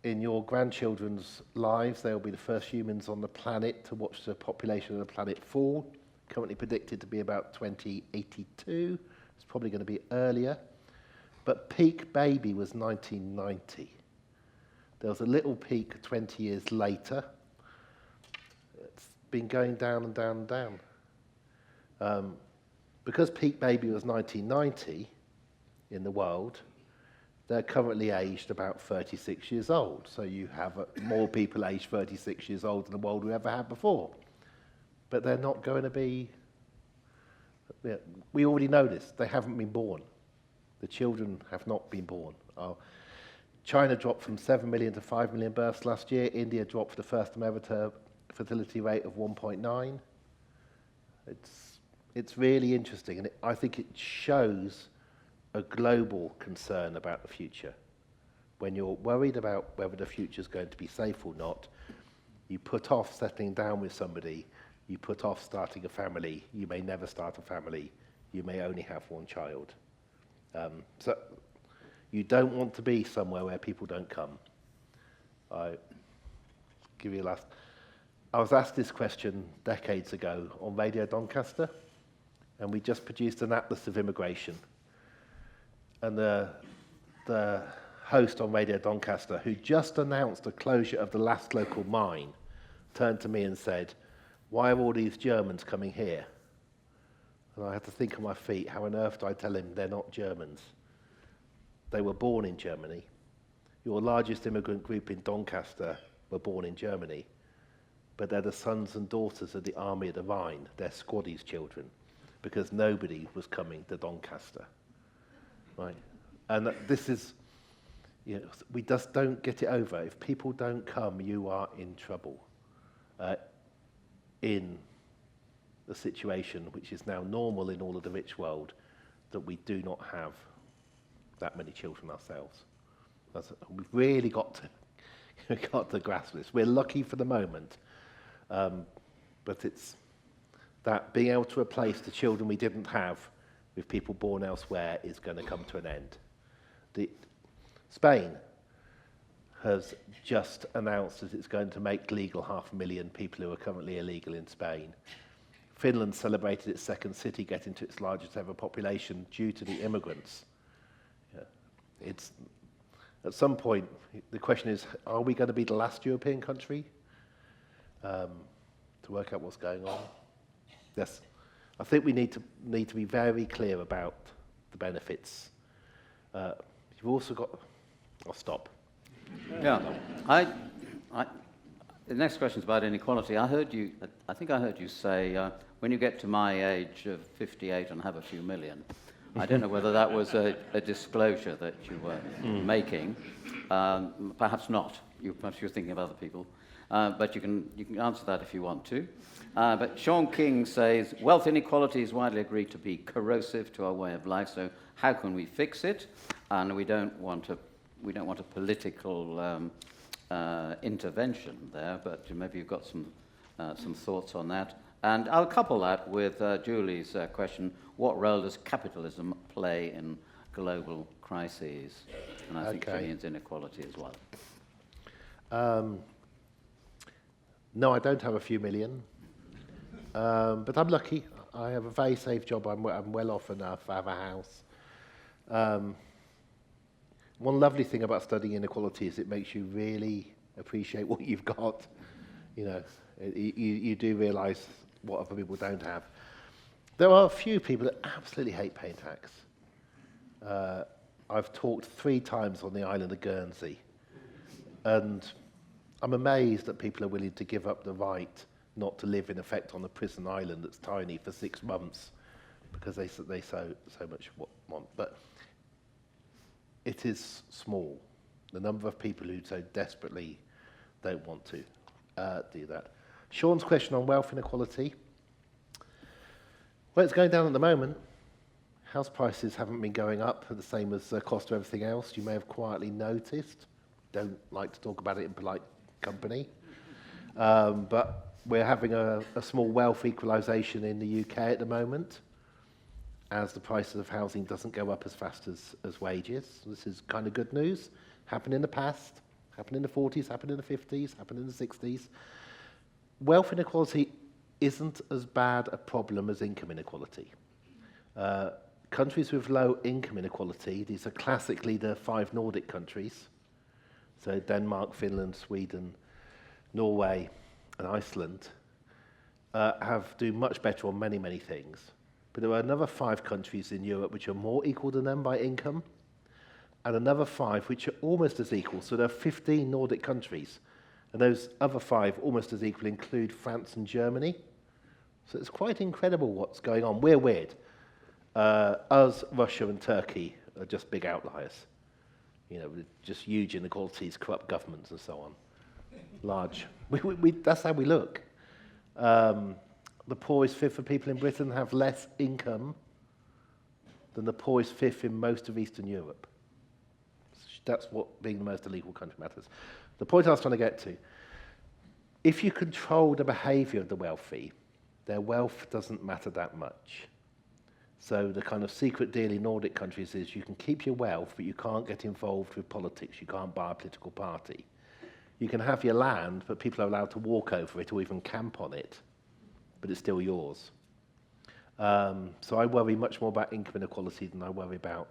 In your grandchildren's lives, they'll be the first humans on the planet to watch the population of the planet fall. Currently predicted to be about 2082. It's probably going to be earlier. But peak baby was 1990. There was a little peak 20 years later. It's been going down and down and down. Because peak baby was 1990 in the world, they're currently aged about 36 years old. So you have more people aged 36 years old in the world we ever had before. But they're not going to be... We already know this. They haven't been born. The children have not been born. China dropped from 7 million to 5 million births last year. India dropped for the first time ever to a fertility rate of 1.9. It's really interesting, and I think it shows a global concern about the future. When you're worried about whether the future is going to be safe or not, you put off settling down with somebody, you put off starting a family, you may never start a family, you may only have one child. So you don't want to be somewhere where people don't come. I was asked this question decades ago on Radio Doncaster, and we just produced an atlas of immigration. And the host on Radio Doncaster, who just announced the closure of the last local mine, turned to me and said, "Why are all these Germans coming here?" And I had to think on my feet, how on earth do I tell him they're not Germans? They were born in Germany. Your largest immigrant group in Doncaster were born in Germany, but they're the sons and daughters of the Army of the Rhine. They're squaddies' children, because nobody was coming to Doncaster. Right, and this is, we just don't get it over. If people don't come, you are in trouble. In the situation which is now normal in all of the rich world, that we do not have that many children ourselves. We've really got to grasp this. We're lucky for the moment, but it's that being able to replace the children we didn't have with people born elsewhere is going to come to an end. Spain has just announced that it's going to make legal 500,000 people who are currently illegal in Spain. Finland celebrated its second city getting to its largest ever population due to the immigrants. It's at some point, the question is, are we going to be the last European country to work out what's going on? Yes. I think we need to be very clear about the benefits. You've also got... I'll stop. Yeah. The next question is about inequality. I think I heard you say, when you get to my age of 58 and have a few million, I don't know whether that was a disclosure that you were making. Perhaps not. Perhaps you're thinking of other people. But you can answer that if you want to. But Sean King says, wealth inequality is widely agreed to be corrosive to our way of life, so how can we fix it? And we don't want a political intervention there, but maybe you've got some thoughts on that. And I'll couple that with Julie's question, what role does capitalism play in global crises? And I think it means inequality as well. No, I don't have a few million, but I'm lucky. I have a very safe job. I'm well off enough. I have a house. One lovely thing about studying inequality is it makes you really appreciate what you've got. You know, you do realise what other people don't have. There are a few people that absolutely hate paying tax. I've talked 3 times on the island of Guernsey, and I'm amazed that people are willing to give up the right not to live in effect on a prison island that's tiny for 6 months because they so much want. But it is small. The number of people who so desperately don't want to do that. Sean's question on wealth inequality. Well, it's going down at the moment. House prices haven't been going up the same as the cost of everything else. You may have quietly noticed. Don't like to talk about it in polite company. But we're having a small wealth equalisation in the UK at the moment, as the prices of housing doesn't go up as fast as wages. This is kind of good news. Happened in the past, happened in the 40s, happened in the 50s, happened in the 60s. Wealth inequality isn't as bad a problem as income inequality. Countries with low income inequality, these are classically the 5 Nordic countries, so Denmark, Finland, Sweden, Norway, and Iceland, do much better on many, many things. But there are another 5 countries in Europe which are more equal than them by income, and another 5 which are almost as equal. So there are 15 Nordic countries, and those other 5 almost as equal include France and Germany. So it's quite incredible what's going on. We're weird. Us, Russia, and Turkey are just big outliers. You know, with just huge inequalities, corrupt governments, and so on. Large. That's how we look. The poorest fifth of people in Britain have less income than the poorest fifth in most of Eastern Europe. That's what being the most unequal country matters. The point I was trying to get to, if you control the behaviour of the wealthy, their wealth doesn't matter that much. So the kind of secret deal in Nordic countries is you can keep your wealth, but you can't get involved with politics. You can't buy a political party. You can have your land, but people are allowed to walk over it or even camp on it, but it's still yours. So I worry much more about income inequality than I worry about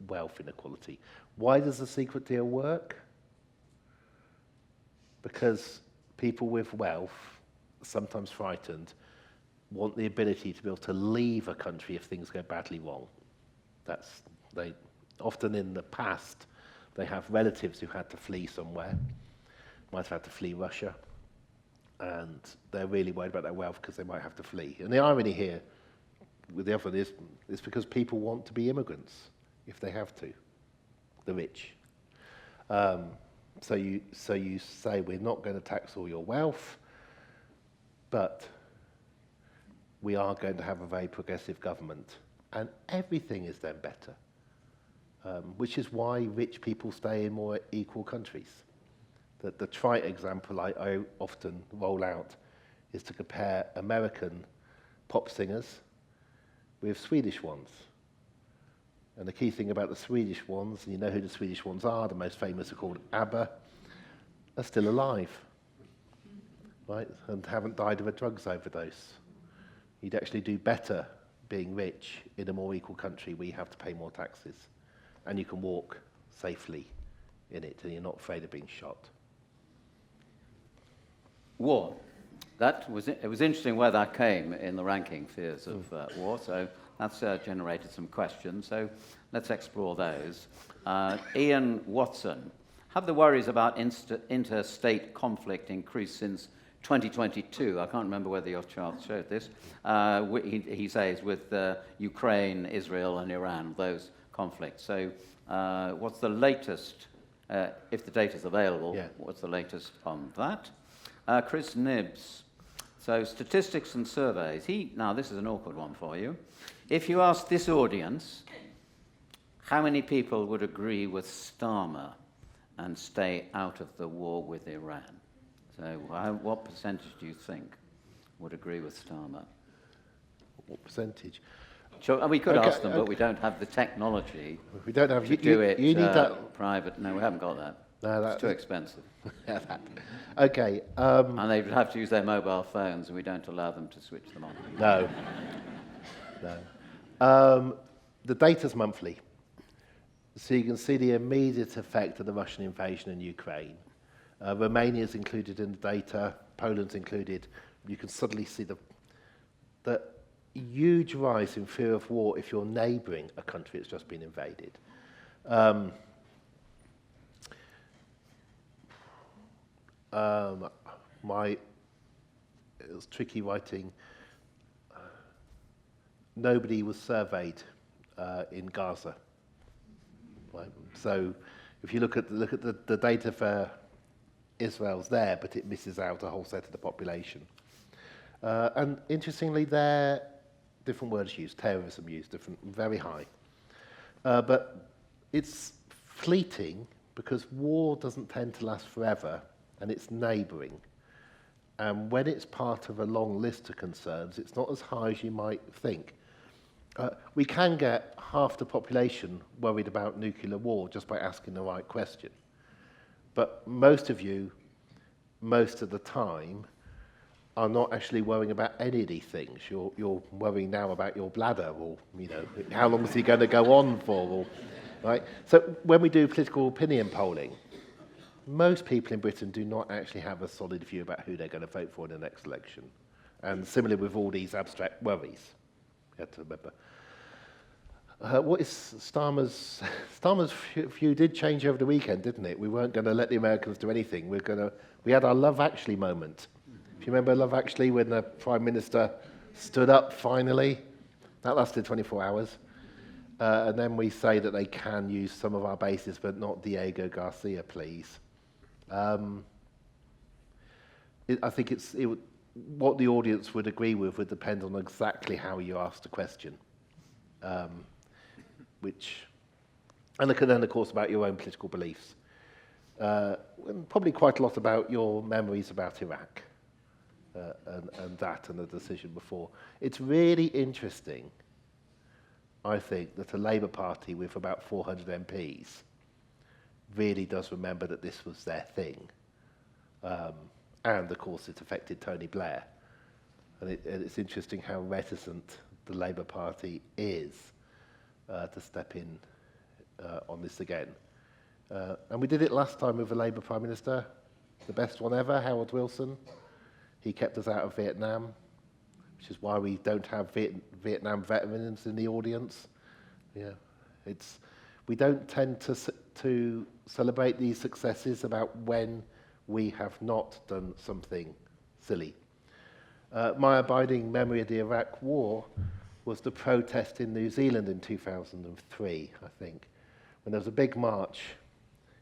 wealth inequality. Why does the secret deal work? Because people with wealth, sometimes frightened, want the ability to be able to leave a country if things go badly wrong. They often in the past, they have relatives who had to flee somewhere, might have had to flee Russia, and they're really worried about their wealth because they might have to flee. And the irony here with the other is because people want to be immigrants if they have to, the rich. So you say we're not going to tax all your wealth, but we are going to have a very progressive government, and everything is then better, which is why rich people stay in more equal countries. The trite example I often roll out is to compare American pop singers with Swedish ones. And the key thing about the Swedish ones, and you know who the Swedish ones are, the most famous are called ABBA, are still alive, right, and haven't died of a drugs overdose. You'd actually do better being rich in a more equal country where you have to pay more taxes and you can walk safely in it and you're not afraid of being shot. War. It was interesting where that came in the ranking, fears of war, so that's generated some questions, so let's explore those. Ian Watson, have the worries about interstate conflict increased since 2022? I can't remember whether your chart showed this. He says with Ukraine, Israel, and Iran, those conflicts. So what's the latest, if the data's available, what's the latest on that? Chris Nibbs. So statistics and surveys. Now, this is an awkward one for you. If you ask this audience, how many people would agree with Starmer and stay out of the war with Iran? So what percentage do you think would agree with Starmer? What percentage? Sure, we could ask them, but we don't have the technology we don't have, to do it you need that. Private. No, we haven't got that. No, it's too expensive. Okay. And they would have to use their mobile phones, and we don't allow them to switch them on. No. No. The data's monthly. So you can see the immediate effect of the Russian invasion in Ukraine. Romania's included in the data, Poland's included. You can suddenly see the huge rise in fear of war if you're neighbouring a country that's just been invaded. It was tricky writing. Nobody was surveyed in Gaza. Right? So if you look at the data for Israel's there, but it misses out a whole set of the population. And interestingly, there different words used, terrorism used, different, very high. But it's fleeting because war doesn't tend to last forever, and it's neighbouring. And when it's part of a long list of concerns, it's not as high as you might think. We can get half the population worried about nuclear war just by asking the right question. But most of you, most of the time, are not actually worrying about any of these things. You're worrying now about your bladder, or how long is he going to go on for, or, right? So when we do political opinion polling, most people in Britain do not actually have a solid view about who they're going to vote for in the next election. And similarly with all these abstract worries, you have to remember. What is Starmer's view did change over the weekend, didn't it? We weren't going to let the Americans do anything. We had our Love Actually moment. If you remember Love Actually, when the Prime Minister stood up finally, that lasted 24 hours. And then we say that they can use some of our bases, but not Diego Garcia, please. I think what the audience would agree with would depend on exactly how you ask the question. And then, of course, about your own political beliefs. And probably quite a lot about your memories about Iraq and the decision before. It's really interesting, I think, that a Labour Party with about 400 MPs really does remember that this was their thing. And, of course, it affected Tony Blair. And it's interesting how reticent the Labour Party is to step in on this again. And we did it last time with a Labour Prime Minister, the best one ever, Harold Wilson. He kept us out of Vietnam, which is why we don't have Vietnam veterans in the audience. Yeah, we don't tend to celebrate these successes about when we have not done something silly. My abiding memory of the Iraq War was the protest in New Zealand in 2003, I think, when there was a big march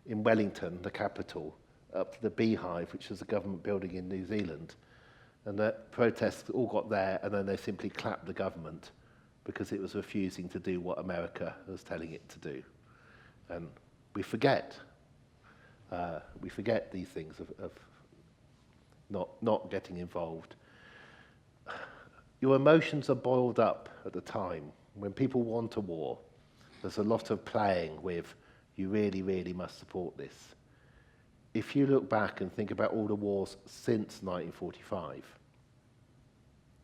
in Wellington, the capital, up to the Beehive, which is a government building in New Zealand. And the protests all got there, and then they simply clapped the government because it was refusing to do what America was telling it to do. And we forget these things of not getting involved. Your emotions are boiled up at the time. When people want a war, there's a lot of playing with, you really, really must support this. If you look back and think about all the wars since 1945,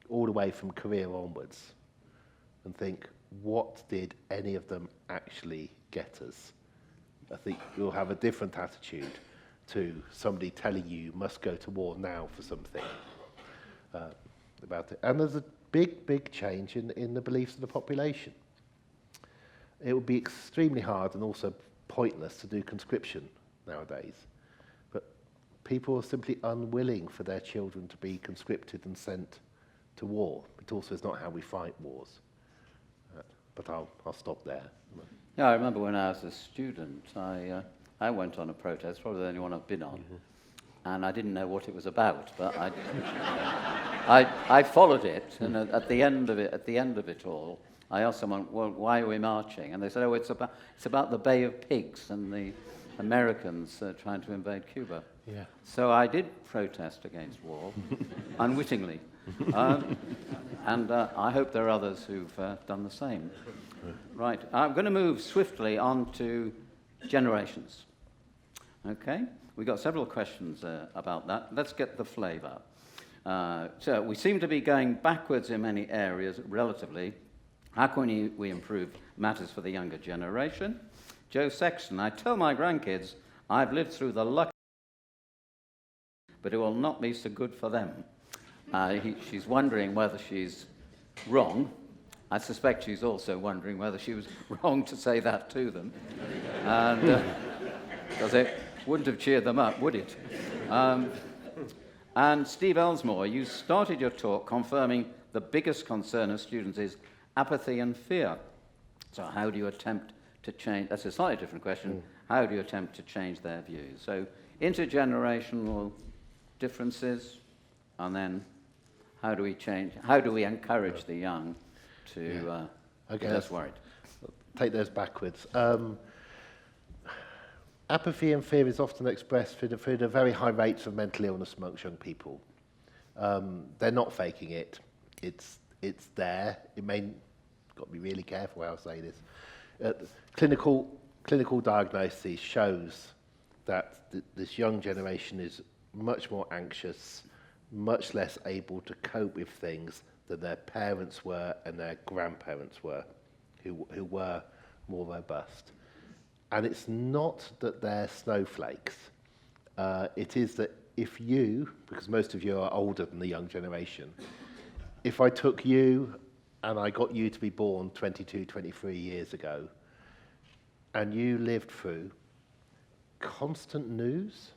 all the way from Korea onwards, and think, what did any of them actually get us? I think you'll have a different attitude to somebody telling you must go to war now for something about it. And there's a big, big change in the beliefs of the population. It would be extremely hard and also pointless to do conscription nowadays. But people are simply unwilling for their children to be conscripted and sent to war. It also is not how we fight wars. But I'll stop there. Yeah, I remember when I was a student, I went on a protest, probably the only one I've been on, and I didn't know what it was about, but I followed it, and at the end of it all, I asked someone, well, why are we marching? And they said, oh, it's about the Bay of Pigs and the Americans trying to invade Cuba. Yeah. So I did protest against war, unwittingly. And I hope there are others who've done the same. Right, I'm going to move swiftly on to generations. Okay, we've got several questions about that. Let's get the flavour. So we seem to be going backwards in many areas, relatively, How can we improve matters for the younger generation? Joe Sexton, I tell my grandkids I've lived through the luck, but it will not be so good for them. She's wondering whether she's wrong. I suspect she's also wondering whether she was wrong to say that to them. And because it wouldn't have cheered them up, would it? And Steve Elsmore, you started your talk confirming the biggest concern of students is apathy and fear. So how do you attempt to change? That's a slightly different question. How do you attempt to change their views? So intergenerational differences, and then how do we encourage the young to be less worried? Take those backwards. Apathy and fear is often expressed through the very high rates of mental illness amongst young people. They're not faking it. It's there. It may, got to be really careful how I say this. Clinical diagnosis shows that this young generation is much more anxious, much less able to cope with things than their parents were and their grandparents were, who were more robust. And it's not that they're snowflakes. It is that if you, because most of you are older than the young generation, if I took you and I got you to be born 22, 23 years ago, and you lived through constant news,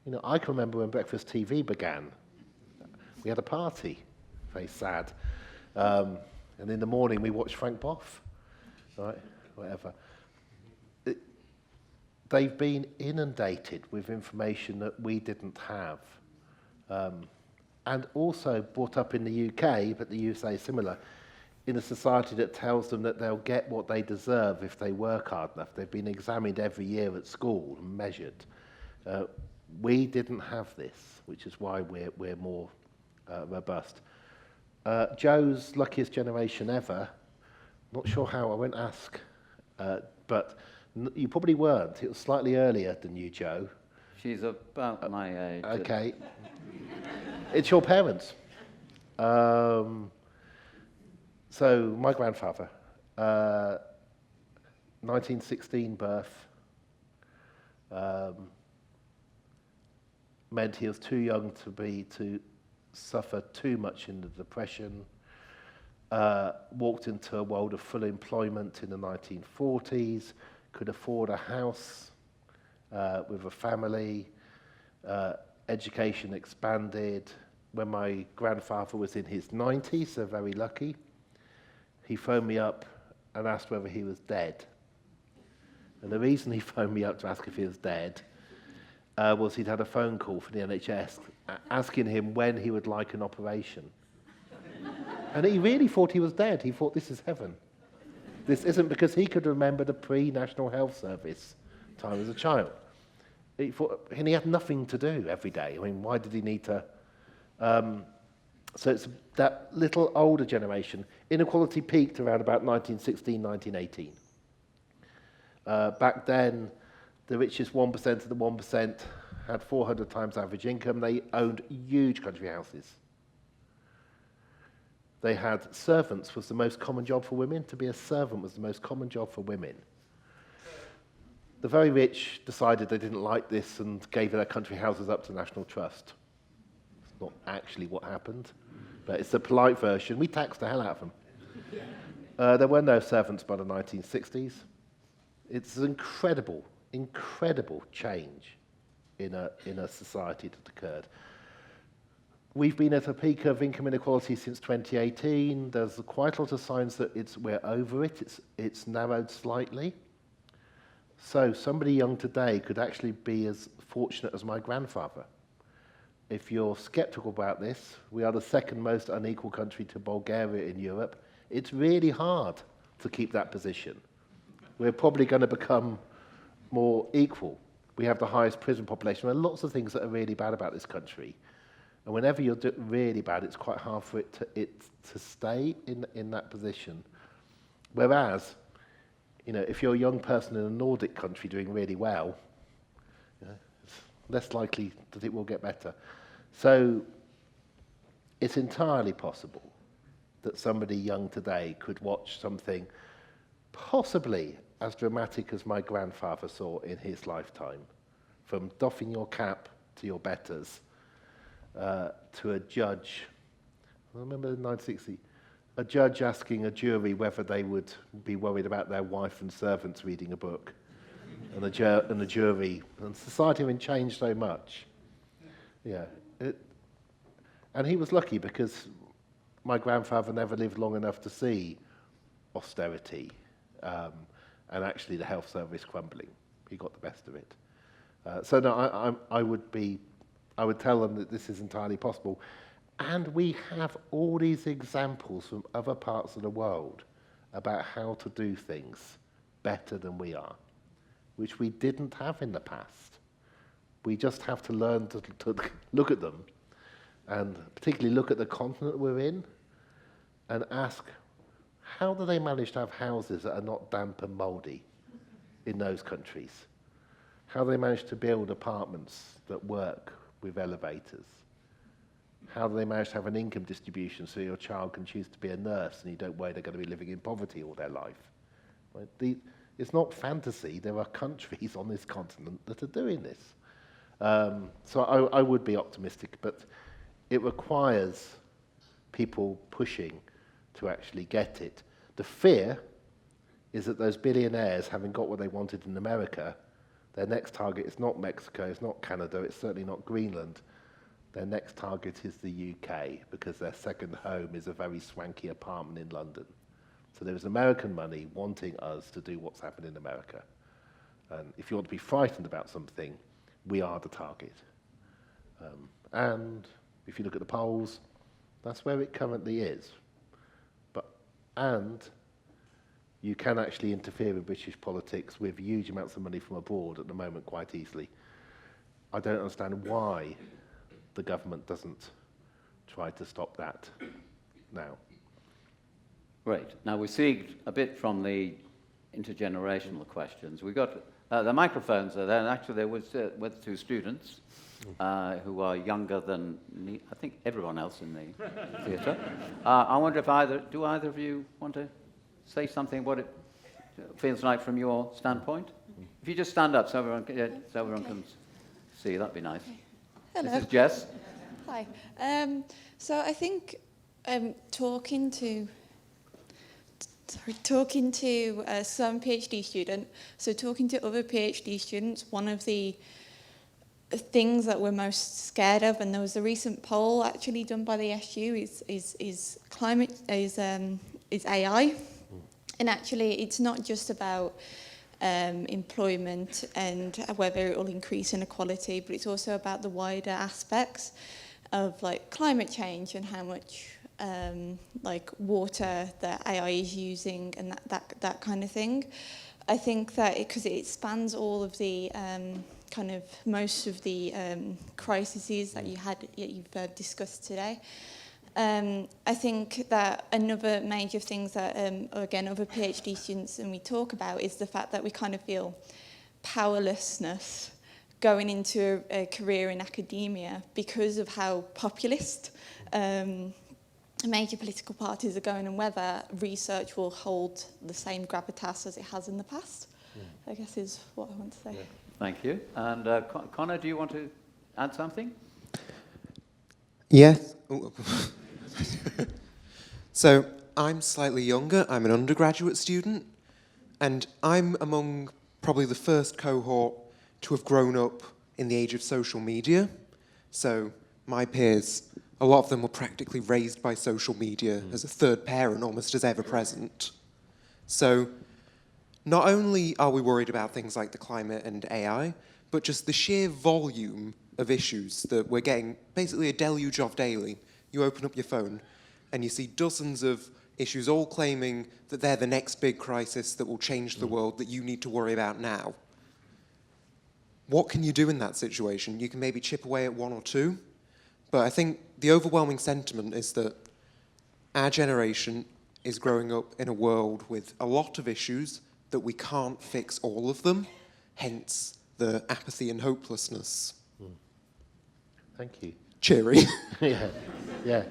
you know, I can remember when breakfast TV began. We had a party, very sad. And in the morning we watched Frank Boff, right, whatever. They've been inundated with information that we didn't have. And also brought up in the UK, but the USA is similar, in a society that tells them that they'll get what they deserve if they work hard enough. They've been examined every year at school and measured. We didn't have this, which is why we're more robust. Joe's luckiest generation ever. Not sure how, I won't ask, but you probably weren't. It was slightly earlier than you, Joe. She's about my age. Okay. It's your parents. So my grandfather, 1916 birth, meant he was too young to suffer too much in the Depression. Walked into a world of full employment in the 1940s, could afford a house with a family, education expanded. When my grandfather was in his 90s, so very lucky, he phoned me up and asked whether he was dead. And the reason he phoned me up to ask if he was dead was he'd had a phone call from the NHS asking him when he would like an operation. And he really thought he was dead. He thought, this is heaven. This isn't, because he could remember the pre-National Health Service time as a child. He thought, and he had nothing to do every day. I mean, why did he need to? So it's that little older generation. Inequality peaked around about 1916, 1918. Back then, the richest 1% of the 1% had 400 times average income. They owned huge country houses. They had servants was the most common job for women. To be a servant was the most common job for women. The very rich decided they didn't like this and gave their country houses up to National Trust. It's not actually what happened, but it's a polite version. We taxed the hell out of them. There were no servants by the 1960s. It's an incredible, incredible change in a society that occurred. We've been at a peak of income inequality since 2018. There's quite a lot of signs that we're over it. It's narrowed slightly. So somebody young today could actually be as fortunate as my grandfather. If you're skeptical about this, we are the second most unequal country to Bulgaria in Europe. It's really hard to keep that position. We're probably going to become more equal. We have the highest prison population. There are lots of things that are really bad about this country. And whenever you're really bad, it's quite hard for it to stay in that position. Whereas, you know, if you're a young person in a Nordic country doing really well, you know, it's less likely that it will get better. So it's entirely possible that somebody young today could watch something possibly as dramatic as my grandfather saw in his lifetime, from doffing your cap to your betters, to a judge. I remember in 1960, a judge asking a jury whether they would be worried about their wife and servants reading a book, and the jury, and society had changed so much. Yeah, and he was lucky because my grandfather never lived long enough to see austerity and actually the health service crumbling. He got the best of it. So no, I would tell them that this is entirely possible. And we have all these examples from other parts of the world about how to do things better than we are, which we didn't have in the past. We just have to learn to look at them, and particularly look at the continent we're in, and ask, how do they manage to have houses that are not damp and mouldy in those countries? How do they manage to build apartments that work with elevators? How do they manage to have an income distribution so your child can choose to be a nurse and you don't worry they're going to be living in poverty all their life? Right? It's not fantasy. There are countries on this continent that are doing this. So I would be optimistic, but it requires people pushing to actually get it. The fear is that those billionaires, having got what they wanted in America, their next target is not Mexico, it's not Canada, it's certainly not Greenland. Their next target is the UK, because their second home is a very swanky apartment in London. So there is American money wanting us to do what's happened in America. And if you want to be frightened about something, we are the target. And if you look at the polls, that's where it currently is. And you can actually interfere in British politics with huge amounts of money from abroad at the moment quite easily. I don't understand why the government doesn't try to stop that now. Great. Now we see a bit from the intergenerational questions. We got the microphones are there, and actually there was with two students who are younger than me, I think everyone else in the theatre. I wonder if either of you want to say something what it feels like from your standpoint? If you just stand up so everyone can see, that'd be nice. Hello. This is Jess. Hi. So I think talking to some PhD student, so talking to other PhD students, one of the things that we're most scared of, and there was a recent poll actually done by the SU, is AI, and actually it's not just about employment and whether it will increase inequality, but it's also about the wider aspects of like climate change and how much like water that AI is using and that kind of thing. I think that because it spans all of the kind of most of the crises that you've discussed today. I think that another major things that, again, other PhD students and we talk about is the fact that we kind of feel powerlessness going into a career in academia because of how populist major political parties are going and whether research will hold the same gravitas as it has in the past, I guess is what I want to say. Yeah. Thank you. And Connor, do you want to add something? Yes. So I'm slightly younger. I'm an undergraduate student, and I'm among probably the first cohort to have grown up in the age of social media. So my peers, a lot of them were practically raised by social media as a third parent, almost as ever present. So not only are we worried about things like the climate and AI, but just the sheer volume of issues that we're getting basically a deluge of daily. You open up your phone and you see dozens of issues all claiming that they're the next big crisis that will change the world that you need to worry about now. What can you do in that situation? You can maybe chip away at one or two, but I think the overwhelming sentiment is that our generation is growing up in a world with a lot of issues that we can't fix all of them, hence the apathy and hopelessness. Thank you. Cheery. Yeah.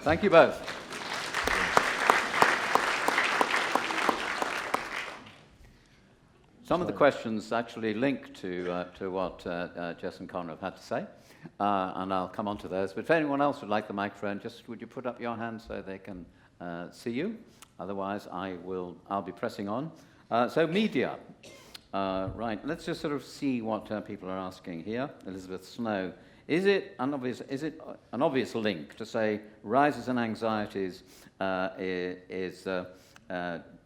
Thank you both. Some of the questions actually link to what Jess and Conrad had to say, and I'll come on to those. But if anyone else would like the microphone, just would you put up your hand so they can see you? Otherwise, I'll be pressing on. So media. Right, let's just sort of see what people are asking here. Elizabeth Snow. Is it an obvious link to say rises in anxieties is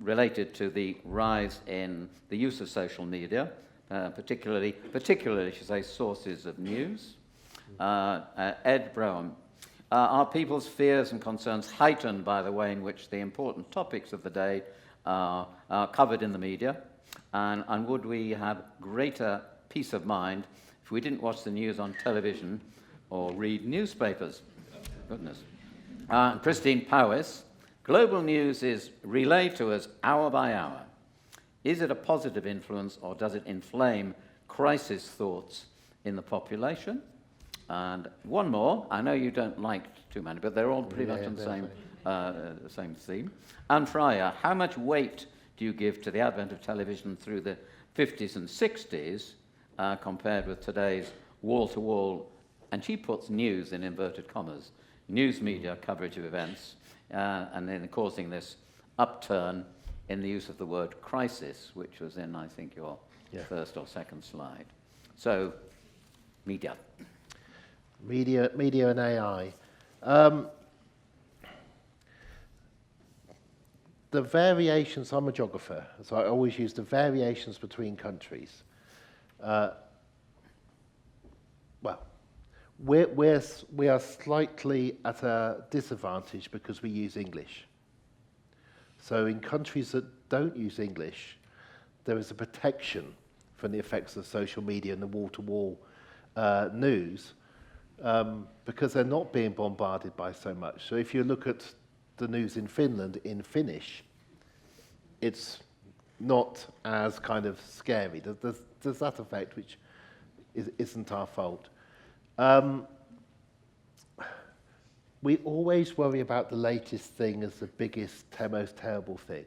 related to the rise in the use of social media, particularly, should say, sources of news? Ed Brown. Are people's fears and concerns heightened by the way in which the important topics of the day are covered in the media? And would we have greater peace of mind if we didn't watch the news on television or read newspapers? Goodness. Christine Powis. Global news is relayed to us hour by hour. Is it a positive influence or does it inflame crisis thoughts in the population? And one more. I know you don't like too many, but they're all pretty much on the same theme. Anne Fryer, how much weight do you give to the advent of television through the 50s and 60s compared with today's wall-to-wall, and she puts news in inverted commas, news media coverage of events, and then causing this upturn in the use of the word crisis, which was in, I think, your first or second slide. So, media. Media and AI. The variations, I'm a geographer, so I always use the variations between countries. We are slightly at a disadvantage because we use English. So in countries that don't use English, there is a protection from the effects of social media and the wall-to-wall news because they're not being bombarded by so much. So if you look at the news in Finland in Finnish, it's not as kind of scary. There's that effect, which isn't our fault. We always worry about the latest thing as the biggest, most terrible thing,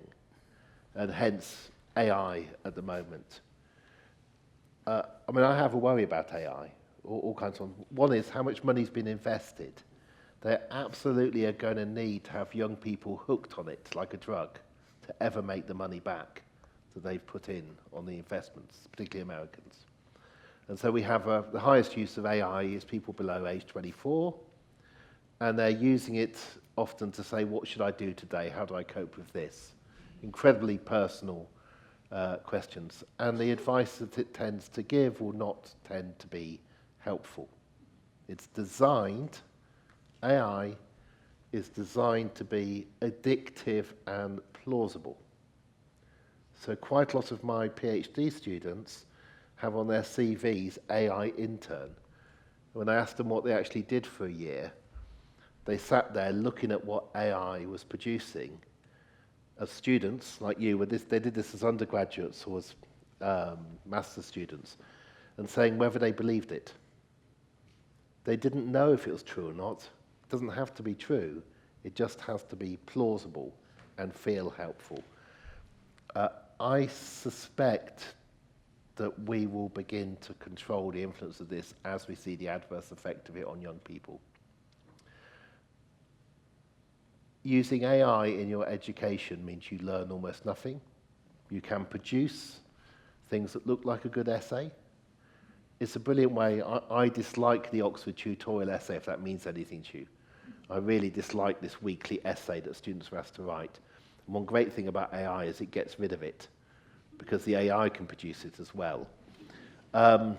and hence AI at the moment. I have a worry about AI, all kinds of. One is how much money's been invested. They absolutely are going to need to have young people hooked on it like a drug to ever make the money back that they've put in on the investments, particularly Americans. And so we have the highest use of AI is people below age 24, and they're using it often to say, what should I do today? How do I cope with this? Incredibly personal questions. And the advice that it tends to give will not tend to be helpful. It's designed, AI is designed to be addictive and plausible. So quite a lot of my PhD students have on their CVs AI intern. When I asked them what they actually did for a year, they sat there looking at what AI was producing as students like you. They did this as undergraduates or as master's students, and saying whether they believed it. They didn't know if it was true or not. It doesn't have to be true. It just has to be plausible and feel helpful. I suspect that we will begin to control the influence of this as we see the adverse effect of it on young people. Using AI in your education means you learn almost nothing. You can produce things that look like a good essay. It's a brilliant way. I dislike the Oxford tutorial essay, if that means anything to you. I really dislike this weekly essay that students are asked to write. And one great thing about AI is it gets rid of it, because the AI can produce it as well. And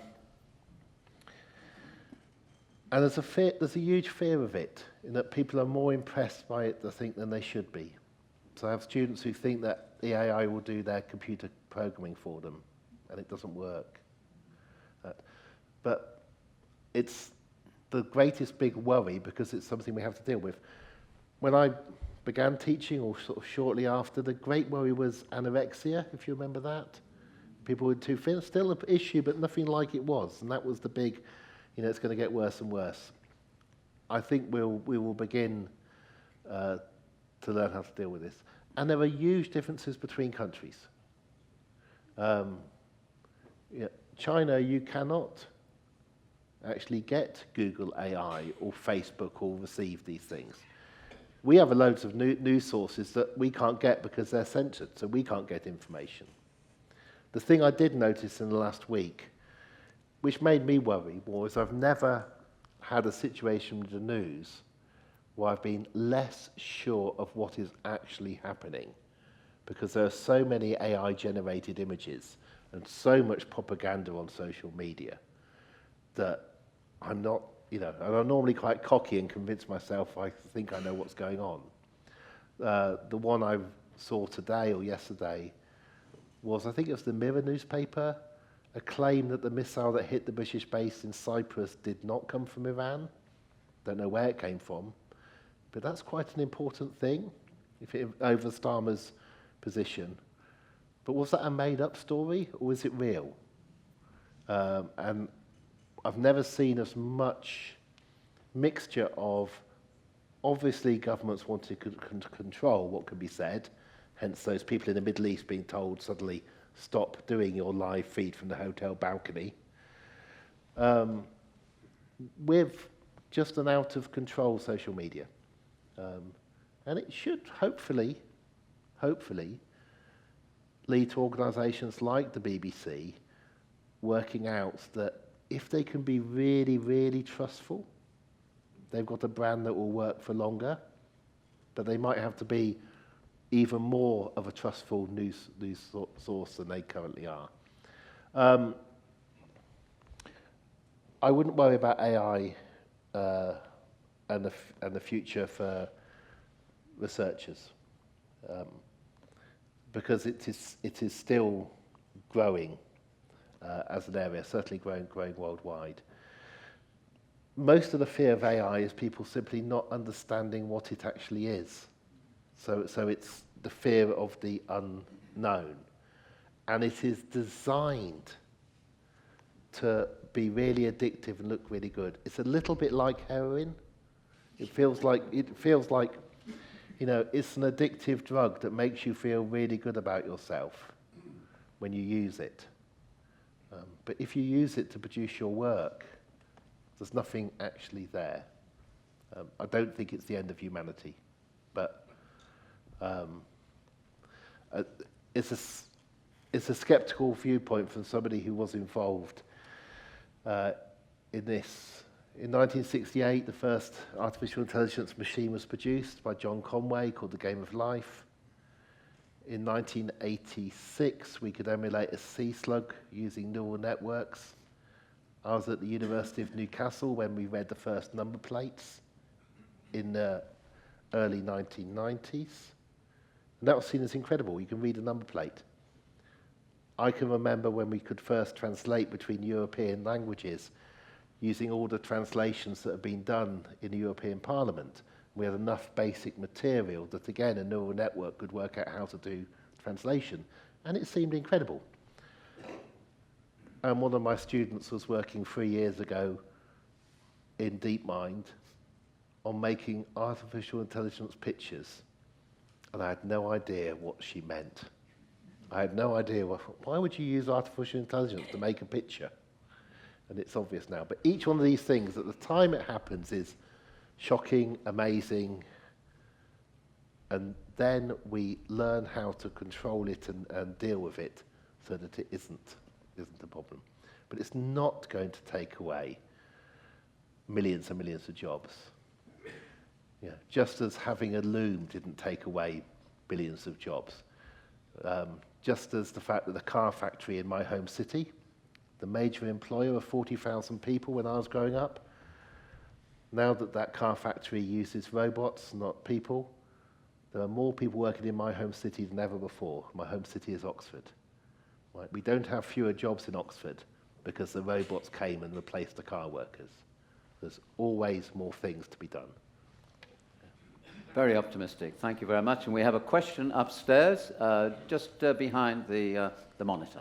there's a huge fear of it, in that people are more impressed by it, I think, than they should be. So I have students who think that the AI will do their computer programming for them, and it doesn't work. But it's the greatest big worry because it's something we have to deal with. When I began teaching, or sort of shortly after, the great worry was anorexia, if you remember that. People were too thin, still an issue, but nothing like it was. And that was the big, it's going to get worse and worse. I think we will begin to learn how to deal with this. And there are huge differences between countries. Yeah, China, you cannot actually get Google AI or Facebook or receive these things. We have loads of news sources that we can't get because they're censored, so we can't get information. The thing I did notice in the last week, which made me worry, was I've never had a situation with the news where I've been less sure of what is actually happening, because there are so many AI-generated images and so much propaganda on social media that I'm not, and I'm normally quite cocky and convince myself I think I know what's going on. The one I saw today or yesterday was, I think it was the Mirror newspaper, a claim that the missile that hit the British base in Cyprus did not come from Iran. Don't know where it came from, but that's quite an important thing over Starmer's position. But was that a made-up story, or is it real? And I've never seen as much mixture of, obviously governments want to control what can be said, hence those people in the Middle East being told suddenly, stop doing your live feed from the hotel balcony, with just an out-of-control social media. And it should hopefully lead to organisations like the BBC working out that if they can be really, really trustful, they've got a brand that will work for longer, but they might have to be even more of a trustful news source than they currently are. I wouldn't worry about AI and the future for researchers, because it is still growing as an area, certainly growing worldwide. Most of the fear of AI is people simply not understanding what it actually is. So it's the fear of the unknown. And it is designed to be really addictive and look really good. It's a little bit like heroin. It feels like it's an addictive drug that makes you feel really good about yourself when you use it. But if you use it to produce your work, there's nothing actually there. I don't think it's the end of humanity, but it's a skeptical viewpoint from somebody who was involved in this. In 1968, the first artificial intelligence machine was produced by John Conway called The Game of Life. In 1986, we could emulate a sea slug using neural networks. I was at the University of Newcastle when we read the first number plates in the early 1990s. And that was seen as incredible. You can read a number plate. I can remember when we could first translate between European languages using all the translations that have been done in the European Parliament. We had enough basic material that, again, a neural network could work out how to do translation. And it seemed incredible. And one of my students was working 3 years ago in DeepMind on making artificial intelligence pictures. And I had no idea what she meant. I had no idea, why would you use artificial intelligence to make a picture? And it's obvious now. But each one of these things, at the time it happens, is shocking, amazing, and then we learn how to control it and deal with it so that it isn't a problem. But it's not going to take away millions and millions of jobs. Yeah, just as having a loom didn't take away billions of jobs. Just as the fact that the car factory in my home city, the major employer of 40,000 people when I was growing up, now that car factory uses robots, not people, there are more people working in my home city than ever before. My home city is Oxford. Right? We don't have fewer jobs in Oxford because the robots came and replaced the car workers. There's always more things to be done. Very optimistic. Thank you very much. And we have a question upstairs, just behind the monitor.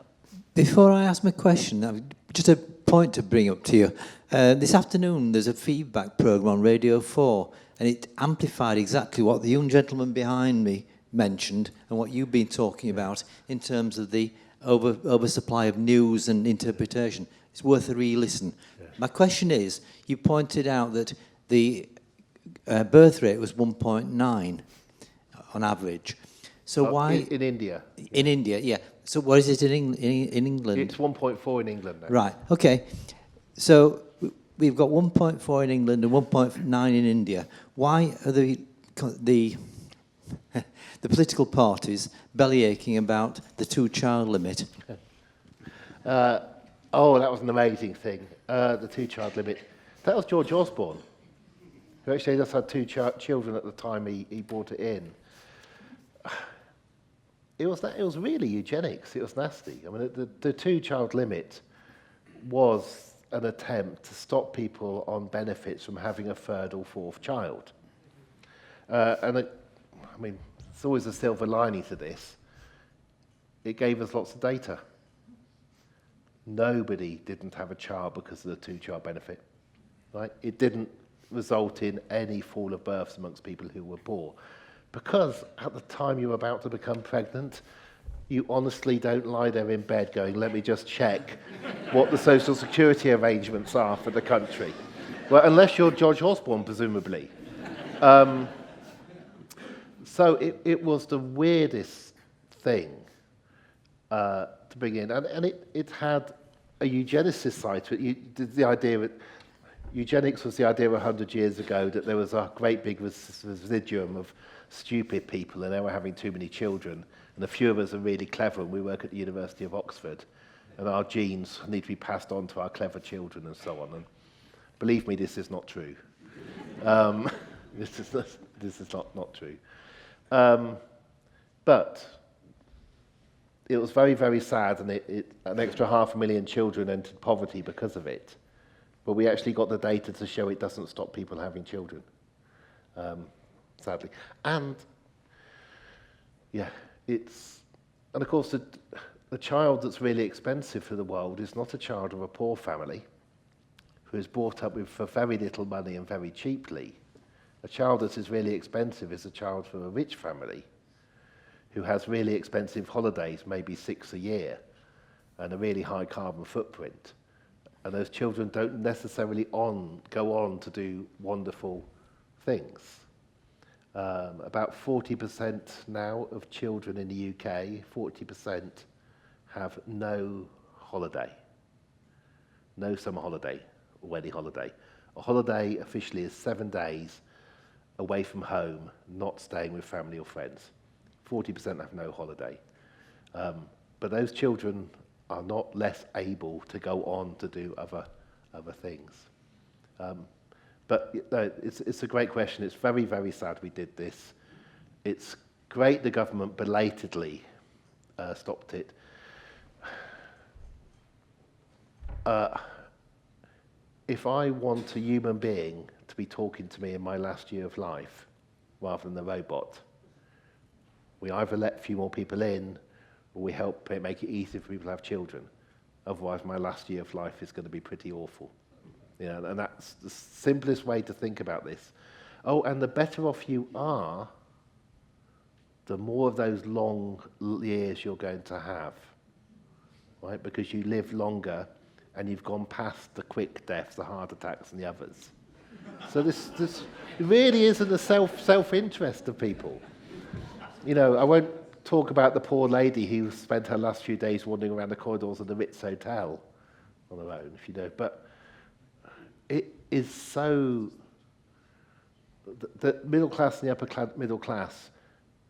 Before I ask my question, just a point to bring up to you. This afternoon, there's a feedback programme on Radio 4, and it amplified exactly what the young gentleman behind me mentioned and what you've been talking about in terms of the oversupply of news and interpretation. It's worth a re-listen. Yeah. My question is, you pointed out that the birth rate was 1.9 on average. So why... In India. In India, yeah. So what is it in England? It's 1.4 in England now. Right, okay. So we've got 1.4 in England and 1.9 in India. Why are the political parties bellyaching about the two-child limit? Oh, that was an amazing thing, the two-child limit. That was George Osborne, who actually just had two children at the time he brought it in. It was really eugenics. It was nasty. I mean, the two-child limit was an attempt to stop people on benefits from having a third or fourth child. I mean, there's always a silver lining to this. It gave us lots of data. Nobody didn't have a child because of the two-child benefit, right? It didn't result in any fall of births amongst people who were poor. Because at the time you're about to become pregnant, you honestly don't lie there in bed going, let me just check what the social security arrangements are for the country. Well, unless you're George Osborne, presumably. So it was the weirdest thing to bring in. And it had a eugenicist side to it. The idea that eugenics was the idea 100 years ago that there was a great big residuum of stupid people and they were having too many children. And a few of us are really clever and we work at the University of Oxford. And our genes need to be passed on to our clever children and so on. And believe me, this is not true. This is not true. But it was very, very sad, and an extra 500,000 children entered poverty because of it. But we actually got the data to show it doesn't stop people having children, sadly. And, yeah, and of course, the child that's really expensive for the world is not a child of a poor family who is brought up for very little money and very cheaply. A child that is really expensive is a child from a rich family who has really expensive holidays, maybe 6 a year, and a really high carbon footprint. And those children don't necessarily go on to do wonderful things. About 40% now of children in the UK, 40% have no holiday, no summer holiday or any holiday. A holiday officially is 7 days away from home, not staying with family or friends. 40% have no holiday. But those children are not less able to go on to do other things. But it's a great question. It's very, very sad we did this. It's great the government belatedly stopped it. If I want a human being to be talking to me in my last year of life, rather than the robot, we either let a few more people in, or we help make it easier for people to have children. Otherwise, my last year of life is going to be pretty awful. You know, and that's the simplest way to think about this. Oh, and the better off you are, the more of those long years you're going to have, right? Because you live longer, and you've gone past the quick deaths, the heart attacks, and the others. So this really isn't a self-interest of people. You know, I won't talk about the poor lady who spent her last few days wandering around the corridors of the Ritz Hotel on her own, if you know. But it is so... The middle class and the upper middle class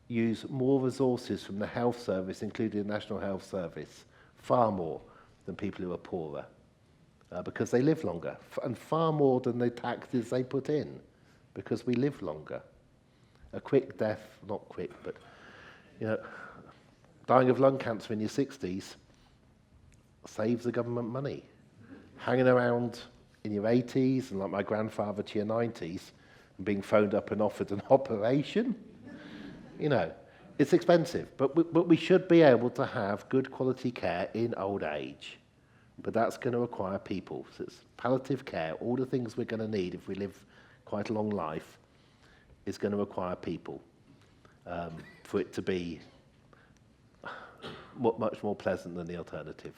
use more resources from the health service, including the National Health Service, far more than people who are poorer, because they live longer, and far more than the taxes they put in, because we live longer. A quick death, not quick, but, you know, dying of lung cancer in your 60s saves the government money. Hanging around in your 80s, and like my grandfather to your 90s, and being phoned up and offered an operation, you know, it's expensive, but we should be able to have good quality care in old age. But that's going to require people. So it's palliative care, all the things we're going to need if we live quite a long life, is going to require people for it to be much more pleasant than the alternative.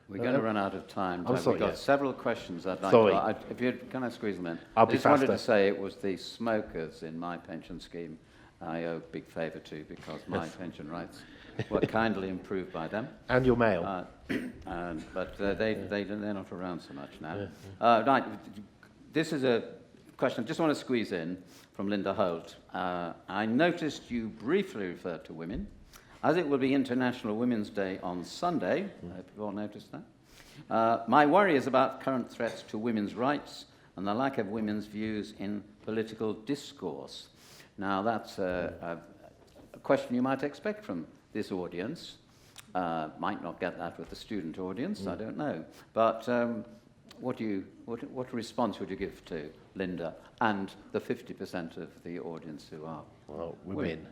We're going to run out of time. I'm sorry, We've got yeah. several questions I'd like Sorry. to... If you can I squeeze them in? I'll I be just wanted to faster. say it was the smokers in my pension scheme I owe a big favour to because my pension rights were kindly improved by them. And your mail. But they're not around so much now. Right, this is a question I just want to squeeze in from Linda Holt. I noticed you briefly referred to women. As it will be International Women's Day on Sunday, I hope you've all noticed that, my worry is about current threats to women's rights and the lack of women's views in political discourse. Now, that's a question you might expect from this audience. Might not get that with the student audience, I don't know. But what response would you give to Linda and the 50% of the audience who are Women.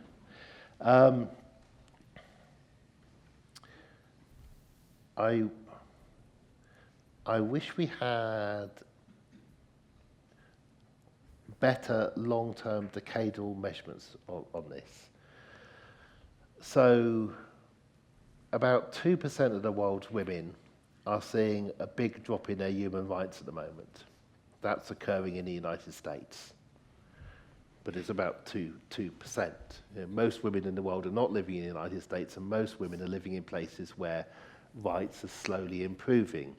I wish we had better long-term decadal measurements on this. So about 2% of the world's women are seeing a big drop in their human rights at the moment. That's occurring in the United States. But it's about 2%. You know, most women in the world are not living in the United States, and most women are living in places where rights are slowly improving.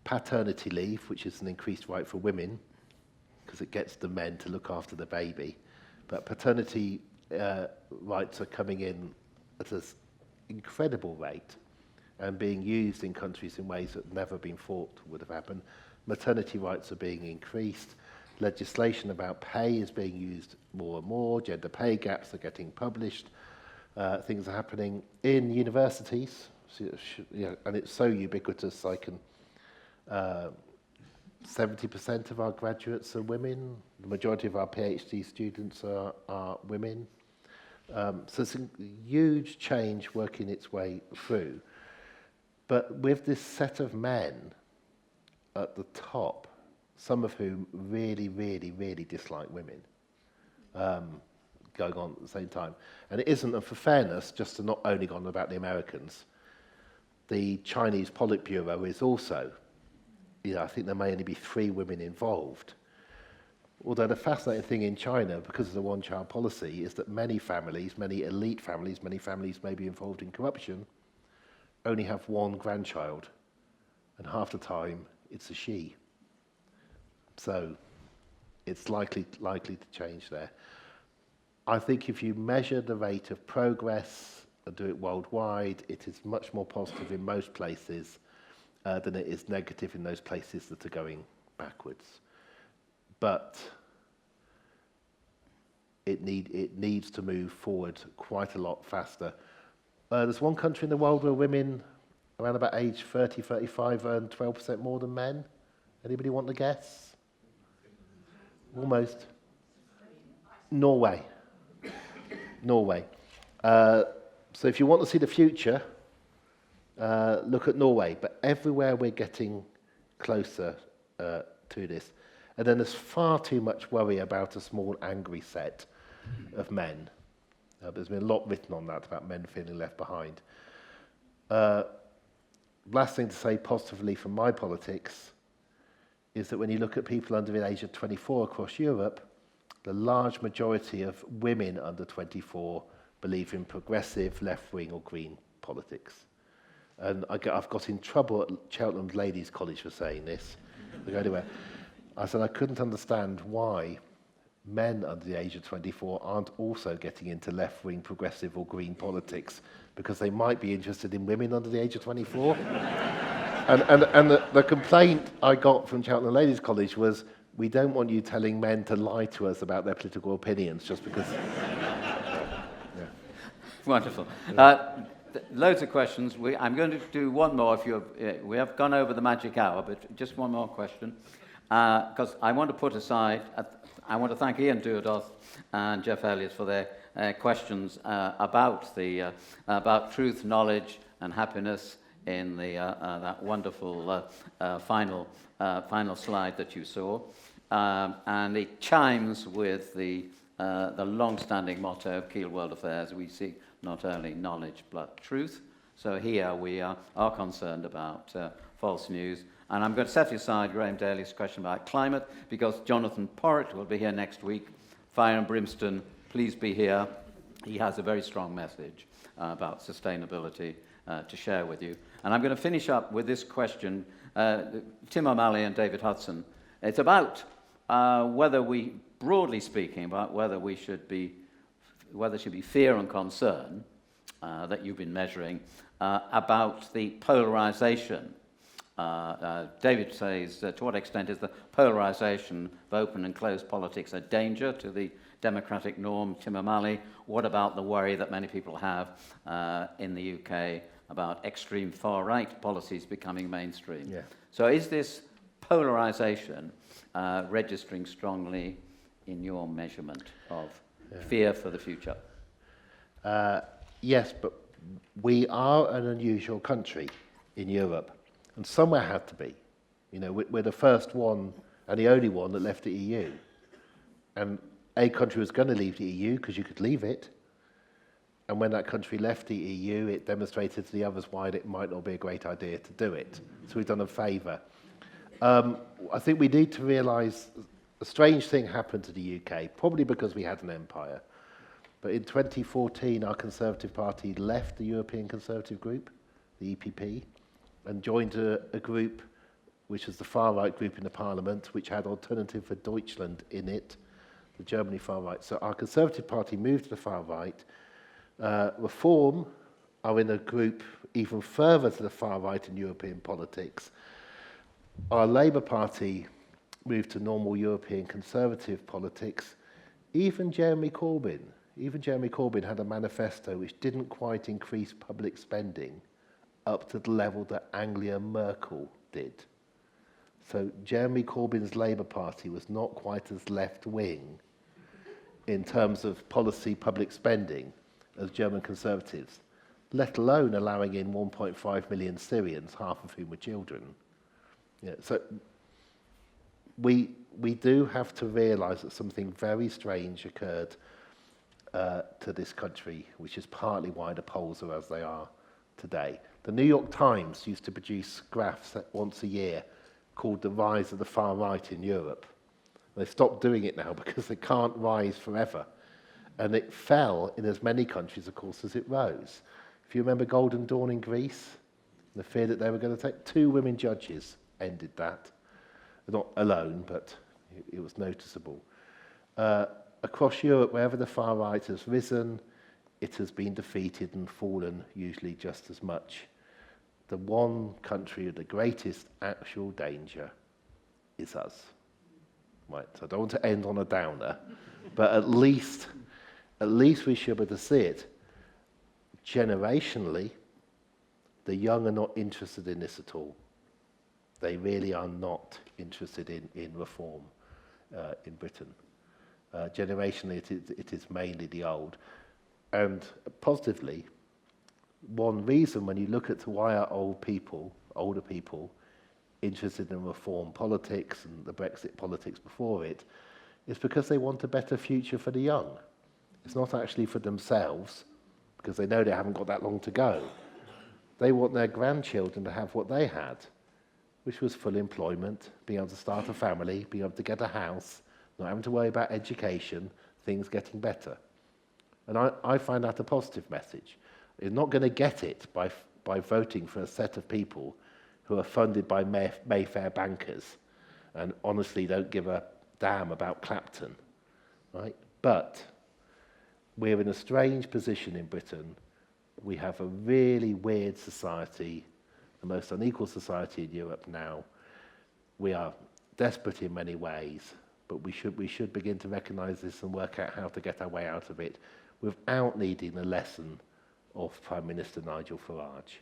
Paternity leave, which is an increased right for women, because it gets the men to look after the baby. But paternity rights are coming in at an incredible rate and being used in countries in ways that never been thought would have happened. Maternity rights are being increased. Legislation about pay is being used more and more. Gender pay gaps are getting published. Things are happening in universities. And it's so ubiquitous, I can... 70% of our graduates are women. The majority of our PhD students are women. So it's a huge change working its way through. But with this set of men at the top, some of whom really, really, really dislike women, going on at the same time. And it isn't, and for fairness, just to not only go on about the Americans, the Chinese Politburo is also, I think there may only be 3 women involved. Although the fascinating thing in China, because of the one-child policy, is that many families, many elite families, many families may be involved in corruption, only have 1 grandchild, and half the time it's a she. So it's likely to change there. I think if you measure the rate of progress and do it worldwide, it is much more positive in most places than it is negative in those places that are going backwards. But it needs to move forward quite a lot faster. There's one country in the world where women around about age 30, 35 earn 12% more than men. Anybody want to guess? Almost. Norway. So if you want to see the future, look at Norway. But everywhere we're getting closer to this. And then there's far too much worry about a small angry set of men. There's been a lot written on that, about men feeling left behind. Last thing to say positively from my politics is that when you look at people under the age of 24 across Europe, the large majority of women under 24 believe in progressive, left-wing or green politics. And I've got in trouble at Cheltenham Ladies' College for saying this. Anyway, I said I couldn't understand why men under the age of 24 aren't also getting into left-wing, progressive or green politics, because they might be interested in women under the age of 24. and the complaint I got from Cheltenham Ladies' College was, we don't want you telling men to lie to us about their political opinions just because... Wonderful. Loads of questions. I'm going to do one more. We have gone over the magic hour, but just one more question. Because I want to put aside... I want to thank Ian Duerdoth and Jeff Elliott for their questions about truth, knowledge, and happiness in that wonderful final slide that you saw, and it chimes with the long-standing motto of Keele World Affairs. We seek not only knowledge but truth. So here we are concerned about false news. And I'm going to set aside Graham Daly's question about climate because Jonathan Porritt will be here next week. Fire and Brimstone, please be here. He has a very strong message about sustainability to share with you. And I'm going to finish up with this question. Tim O'Malley and David Hudson. It's about whether we, broadly speaking, about whether there should be fear and concern that you've been measuring about the polarization. David says, to what extent is the polarization of open and closed politics a danger to the democratic norm? Tim O'Malley, what about the worry that many people have in the UK about extreme far-right policies becoming mainstream? Yeah. So is this polarization registering strongly in your measurement of fear for the future? Yes, but we are an unusual country in Europe, and somewhere had to be. You know, we're the first one and the only one that left the EU. And a country was going to leave the EU because you could leave it. And when that country left the EU, it demonstrated to the others why it might not be a great idea to do it. So we've done a favour. I think we need to realise a strange thing happened to the UK, probably because we had an empire. But in 2014, our Conservative Party left the European Conservative Group, the EPP, and joined a group which was the far-right group in the Parliament, which had Alternative for Deutschland in it, the Germany far-right. So our Conservative Party moved to the far-right. Reform are in a group even further to the far-right in European politics. Our Labour Party moved to normal European conservative politics. Even Jeremy Corbyn had a manifesto which didn't quite increase public spending up to the level that Angela Merkel did. So Jeremy Corbyn's Labour Party was not quite as left-wing in terms of policy public spending as German Conservatives, let alone allowing in 1.5 million Syrians, half of whom were children. Yeah, so we do have to realise that something very strange occurred to this country, which is partly why the polls are as they are today. The New York Times used to produce graphs once a year called The Rise of the Far Right in Europe. They stopped doing it now because they can't rise forever. And it fell in as many countries, of course, as it rose. If you remember Golden Dawn in Greece, the fear that they were going to take 2 women judges ended that. Not alone, but it was noticeable. Across Europe, wherever the far right has risen, it has been defeated and fallen usually just as much. The one country of the greatest actual danger is us. Right, so I don't want to end on a downer, but at least we should be able to see it. Generationally, the young are not interested in this at all. They really are not interested in reform in Britain. Generationally, it is mainly the old. And positively, one reason when you look at why are older people, interested in reform politics and the Brexit politics before it, is because they want a better future for the young. It's not actually for themselves, because they know they haven't got that long to go. They want their grandchildren to have what they had, which was full employment, being able to start a family, being able to get a house, not having to worry about education, things getting better. And I find that a positive message. You're not going to get it by voting for a set of people who are funded by Mayfair bankers and honestly don't give a damn about Clapton, right? But we're in a strange position in Britain. We have a really weird society, the most unequal society in Europe now. We are desperate in many ways, but we should begin to recognise this and work out how to get our way out of it without needing the lesson of Prime Minister Nigel Farage.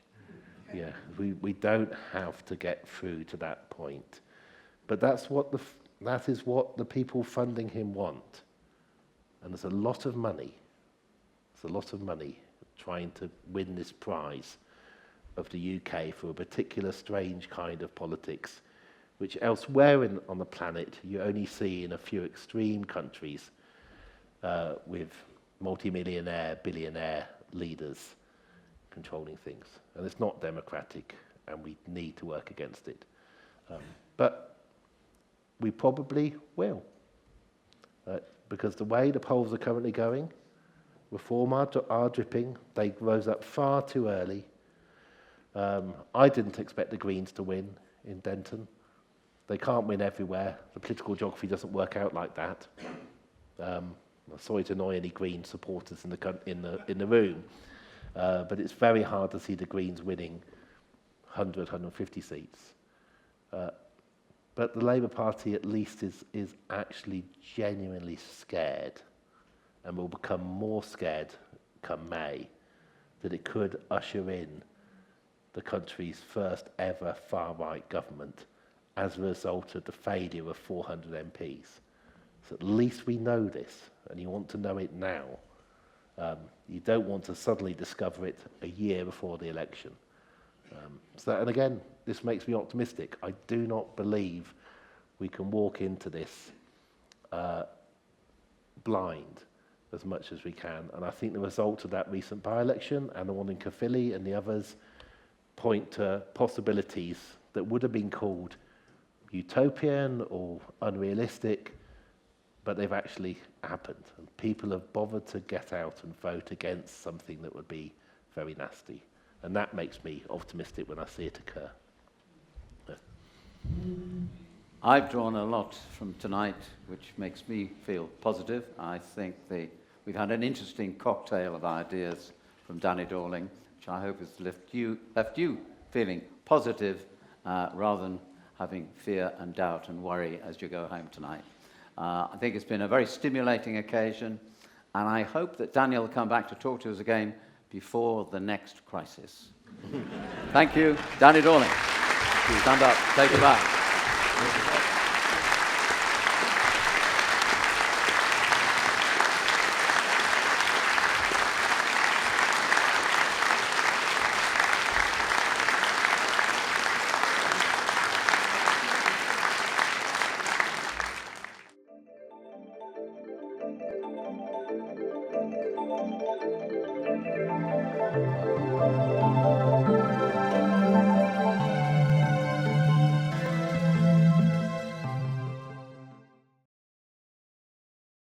Yeah, we don't have to get through to that point. But that is what the people funding him want. And there's a lot of money. There's a lot of money trying to win this prize of the UK for a particular strange kind of politics, which elsewhere on the planet you only see in a few extreme countries with multi-millionaire, billionaire leaders controlling things. And it's not democratic, and we need to work against it. But we probably will. Because the way the polls are currently going, Reform are dripping. They rose up far too early. I didn't expect the Greens to win in Denton. They can't win everywhere. The political geography doesn't work out like that. I'm sorry to annoy any Green supporters in the room, but it's very hard to see the Greens winning 100, 150 seats. But the Labour Party at least is actually genuinely scared, and will become more scared come May, that it could usher in the country's first ever far-right government as a result of the failure of 400 MPs. So at least we know this, and you want to know it now. You don't want to suddenly discover it a year before the election. And again, this makes me optimistic. I do not believe we can walk into this blind as much as we can. And I think the result of that recent by-election and the one in Keele and the others point to possibilities that would have been called utopian or unrealistic, but they've actually happened. And people have bothered to get out and vote against something that would be very nasty. And that makes me optimistic when I see it occur. Yeah. I've drawn a lot from tonight, which makes me feel positive. I think we've had an interesting cocktail of ideas from Danny Dorling, which I hope has left you feeling positive rather than having fear and doubt and worry as you go home tonight. I think it's been a very stimulating occasion, and I hope that Daniel will come back to talk to us again before the next crisis. Thank you. Danny Dorling. Stand up. Take it back.